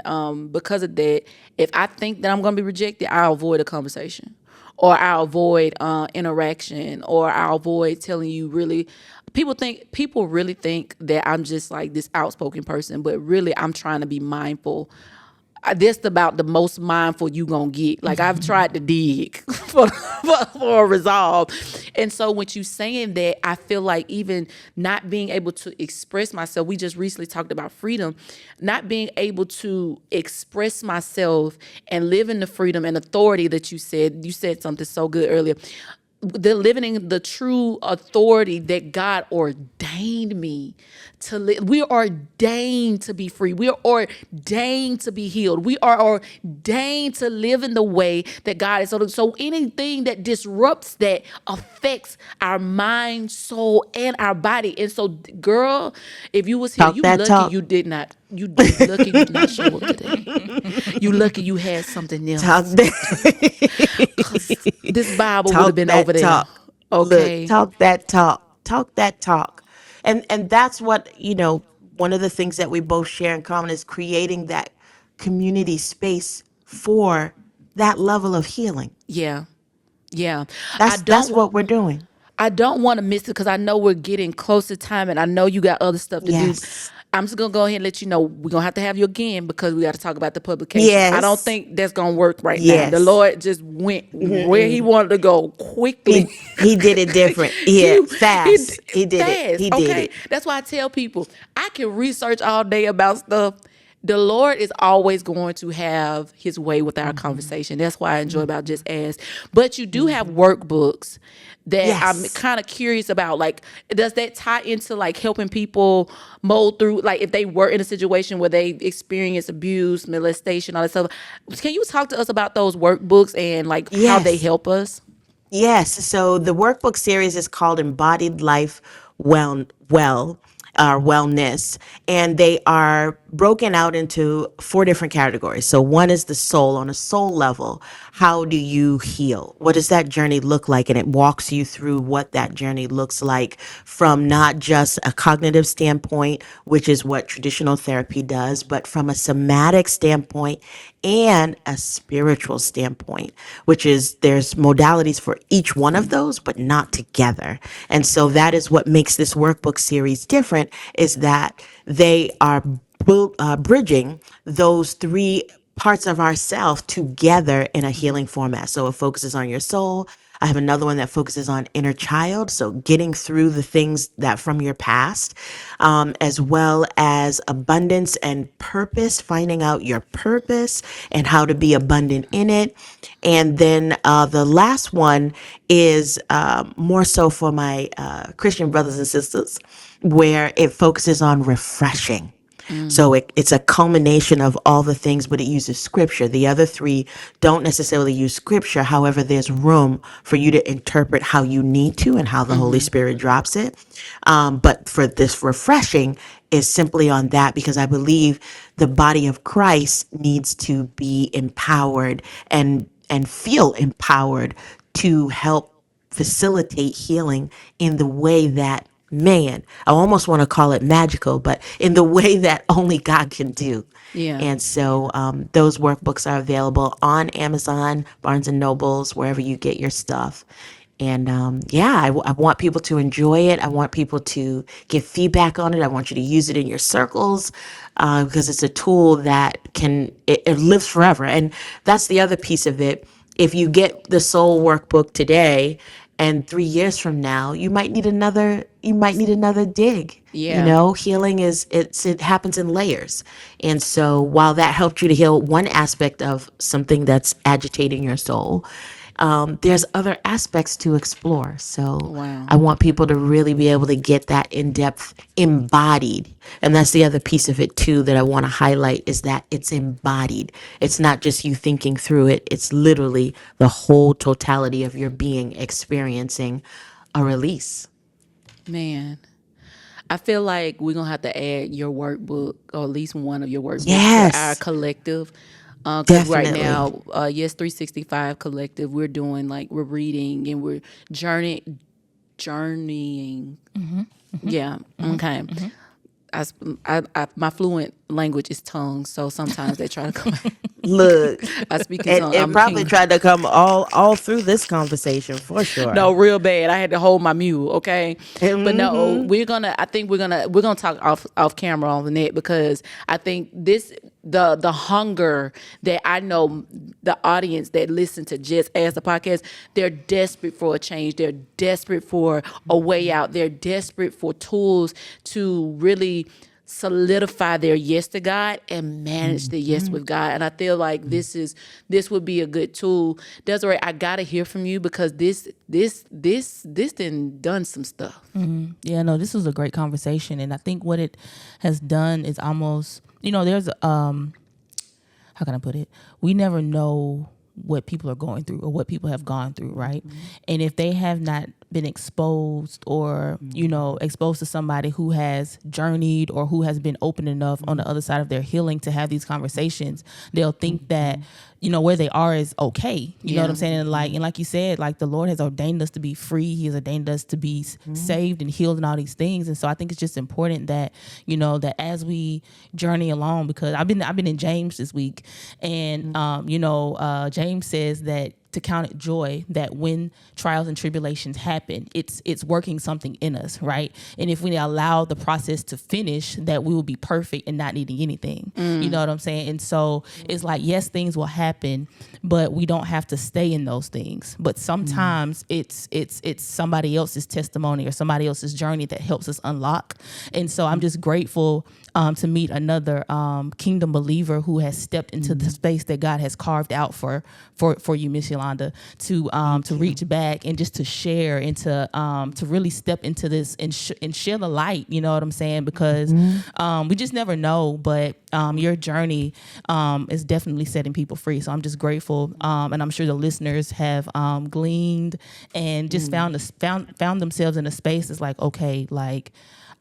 because of that, if I think that I'm going to be rejected, I'll avoid a conversation, or I'll avoid interaction, or I'll avoid telling you. Really, people really think that I'm just like this outspoken person, but really I'm trying to be mindful this about the most mindful you gonna get. Like I've tried to dig for a resolve. And so when you saying that, I feel like even not being able to express myself, we just recently talked about freedom, not being able to express myself and live in the freedom and authority that you said something so good earlier. The living in the true authority that God ordained me to live. We are ordained to be free. We are ordained to be healed. We are ordained to live in the way that God is. So anything that disrupts that affects our mind, soul, and our body. And so, girl, if you was here, Talk you that lucky talk. you did not. You lucky you did not show up today. You lucky you had something Talk else. that. 'Cause this Bible would have Talk been over that there. talk. Look, Okay. talk that talk. Talk that talk. And that's what, one of the things that we both share in common is creating that community space for that level of healing. Yeah. Yeah. That's what we're doing. I don't want to miss it because I know we're getting close to time and I know you got other stuff to do. Yes. I'm just going to go ahead and let you know we're going to have you again because we got to talk about the publication. I don't Yes. think that's going to work right now. The Yes. Lord just went where he wanted to go quickly. He did it different. Yeah, fast. He did it. Fast, He did okay? it. That's why I tell people I can research all day about stuff. The Lord is always going to have his way with our conversation. That's why I enjoy about Just Ask. But you do have workbooks that I'm Yes. kind of curious about. Like, does that tie into like helping people mold through, like if they were in a situation where they experience abuse, molestation, all that stuff? Can you talk to us about those workbooks and like how they Yes. help us? Yes. So the workbook series is called Embodied Life Wellness, and they are broken out into 4 different categories. So one is the soul. On a soul level, how do you heal? What does that journey look like? And it walks you through what that journey looks like from not just a cognitive standpoint, which is what traditional therapy does, but from a somatic standpoint and a spiritual standpoint, which is there's modalities for each one of those, but not together. And so that is what makes this workbook series different, is that they are bridging those 3 parts of ourself together in a healing format. So it focuses on your soul. I have another one that focuses on inner child, so getting through the things that from your past, as well as abundance and purpose, finding out your purpose and how to be abundant in it. And then the last one is more so for my Christian brothers and sisters, where it focuses on refreshing. So it's a culmination of all the things, but it uses scripture. The other 3 don't necessarily use scripture. However, there's room for you to interpret how you need to and how the Holy Spirit drops it. But for this refreshing is simply on that, because I believe the body of Christ needs to be empowered and feel empowered to help facilitate healing in the way that, man, I almost want to call it magical, but in the way that only God can do. Yeah. And so those workbooks are available on Amazon, Barnes and Nobles, wherever you get your stuff. And I want people to enjoy it. I want people to give feedback on it. I want you to use it in your circles because it's a tool that it lives forever. And that's the other piece of it. If you get the soul workbook today, and 3 years from now, you might need another dig. Yeah. Healing it happens in layers. And so while that helped you to heal one aspect of something that's agitating your soul, there's other aspects to explore. So Wow. I want people to really be able to get that in-depth embodied. And that's the other piece of it too that I want to highlight, is that it's embodied. It's not just you thinking through it. It's literally the whole totality of your being experiencing a release. Man, I feel like we're going to have to add your workbook, or at least one of your workbooks, to our Yes, collective. Because right definitely. now, Yes 365 Collective, we're doing like, we're reading and we're journeying. Yeah. Okay. My fluent language is tongues, so sometimes they try to come. Look, I speak in tongues. it I'm probably king. tried to come all through this conversation for sure. No, real bad. I had to hold my mule, okay? But no, Mm-hmm. I think we're gonna talk off camera on the net, because I think this the hunger that I know the audience that listen to Jess as the podcast, they're desperate for a change. They're desperate for a way out. They're desperate for tools to really solidify their yes to God and manage the yes with God. And I feel like this would be a good tool. Desiree, I gotta hear from you, because this done some stuff. Yeah, no, this was a great conversation, and I think what it has done is almost, there's how can I put it? We never know what people are going through or what people have gone through, right? And if they have not been exposed or, exposed to somebody who has journeyed or who has been open enough on the other side of their healing to have these conversations, they'll think that, where they are is okay. You know what I'm saying? And like you said, like the Lord has ordained us to be free. He has ordained us to be saved and healed and all these things. And so I think it's just important that, that as we journey along, because I've been in James this week, and James says that to count it joy that when trials and tribulations happen, it's working something in us, right? And if we allow the process to finish, that we will be perfect and not needing anything. You know what I'm saying? And so it's like, yes, things will happen, but we don't have to stay in those things. But sometimes it's somebody else's testimony or somebody else's journey that helps us unlock. And so I'm just grateful to meet another kingdom believer who has stepped into the space that God has carved out for you, Miss Yolanda, to reach back and just to share and to really step into this and share the light. You know what I'm saying? Because we just never know. But your journey is definitely setting people free. So I'm just grateful, and I'm sure the listeners have gleaned and just found themselves in a space that's like, okay, like,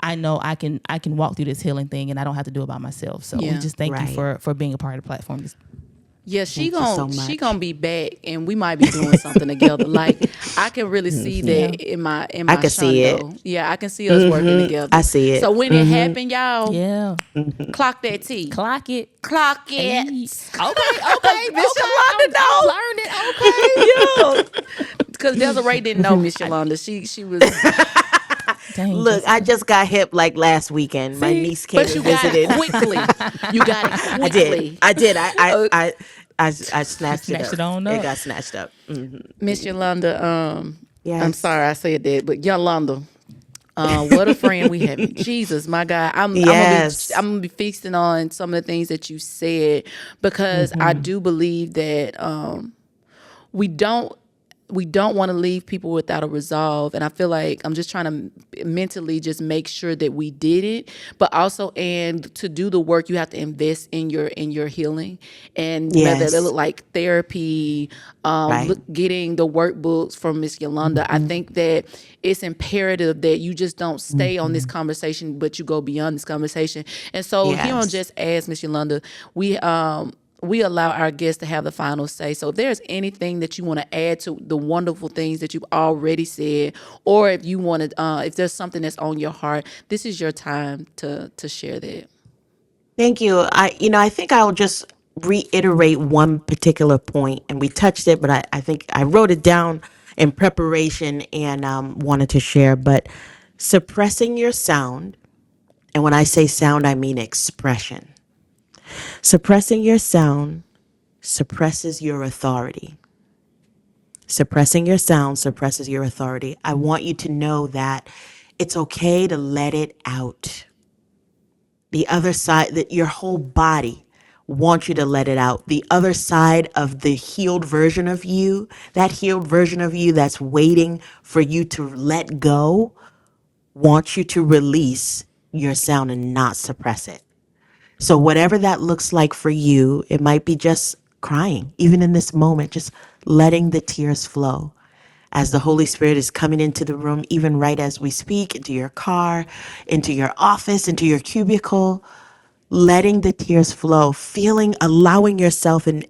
I know I can walk through this healing thing, and I don't have to do it by myself. So we just thank you for being a part of the platform. Yeah, she Thank you gonna be back, and we might be doing something together. Like, I can really see that in my I can see it. shundo. Yeah, I can see us working together. I see it. So when it happened, y'all, Yeah, clock that T. clock it. Clock it. Hey. Okay, Miss Yolanda, I'm learning. Okay. because Desiree didn't know Miss Yolanda. She was. Dang, Look, I just got hip like last weekend. My niece came But and you got visited. it quickly. You got it I quickly. did. I did. I snatched it Snatched up. it on up. It got snatched up. Miss Yolanda, Yes. I'm sorry I said that, but Yolanda, what a friend we have. Jesus, my God. Yes. I'm gonna be feasting on some of the things that you said, because I do believe that we don't want to leave people without a resolve. And I feel like I'm just trying to mentally just make sure that we did it, but also, and to do the work, you have to invest in your healing, and whether Yes. it look like therapy, Right. getting the workbooks from Miss Yolanda. I think that it's imperative that you just don't stay on this conversation, but you go beyond this conversation. And so here on Yes. Just Ask Miss Yolanda, we allow our guests to have the final say. So if there's anything that you want to add to the wonderful things that you've already said, or if you want to, if there's something that's on your heart, this is your time to share that. Thank you. I think I'll just reiterate one particular point, and we touched it, but I think I wrote it down in preparation and wanted to share. But suppressing your sound, and when I say sound, I mean expression. Suppressing your sound suppresses your authority. Suppressing your sound suppresses your authority. I want you to know that it's okay to let it out. The other side, that your whole body wants you to let it out. The other side of the healed version of you, that healed version of you that's waiting for you to let go, wants you to release your sound and not suppress it. So whatever that looks like for you, it might be just crying, even in this moment, just letting the tears flow as the Holy Spirit is coming into the room, even right as we speak, into your car, into your office, into your cubicle, letting the tears flow, feeling, allowing yourself and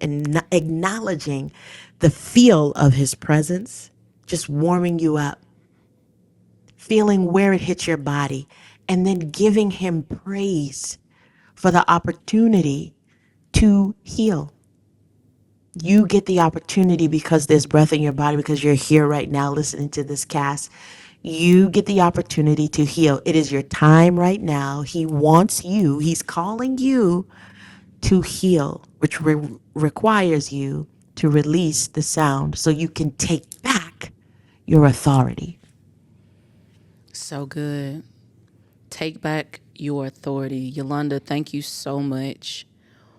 acknowledging the feel of his presence, just warming you up, feeling where it hits your body, and then giving him praise for the opportunity to heal. You get the opportunity because there's breath in your body, because you're here right now listening to this cast. You get the opportunity to heal. It is your time right now. He wants you. He's calling you to heal, which requires you to release the sound so you can take back your authority. So good. Take back your authority. Yolanda, thank you so much.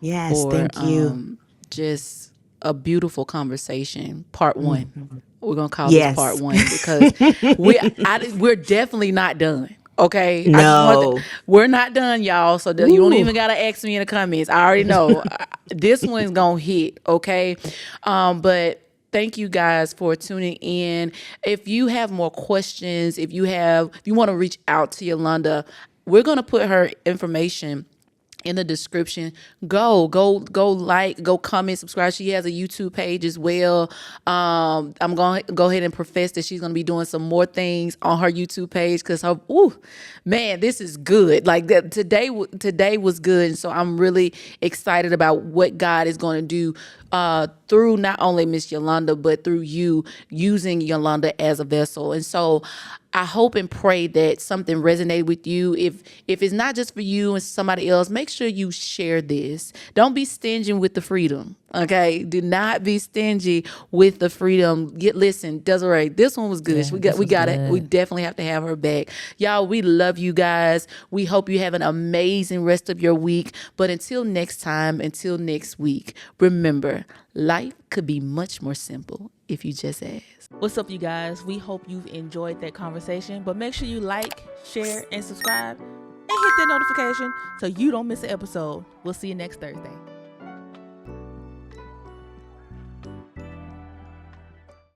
Yes, for thank you. just a beautiful conversation. Part one. We're gonna call Yes. this part one because we're definitely not done. Okay, No. we're not done, y'all. So you don't Ooh. even gotta ask me in the comments. I already know this one's gonna hit. Okay, but thank you guys for tuning in. If you have more questions, if you want to reach out to Yolanda, we're gonna put her information in the description. Go like, go comment, subscribe. She has a YouTube page as well. I'm going to go ahead and profess that she's going to be doing some more things on her YouTube page because man, this is good. Like that today was good. And so I'm really excited about what God is going to do through not only Miss Yolanda, but through you using Yolanda as a vessel. And so I hope and pray that something resonated with you. If it's not just for you and somebody else, make sure you share this. Don't be stingy with the freedom. Okay, do not be stingy with the freedom. Listen, Desiree, this one was good. Yeah, we got it. good. We definitely have to have her back, y'all. We love you guys. We hope you have an amazing rest of your week. But until next time, until next week, remember, life could be much more simple if you just ask. What's up, you guys? We hope you've enjoyed that conversation, but make sure you like, share, and subscribe, and hit that notification so you don't miss an episode. We'll see you next Thursday.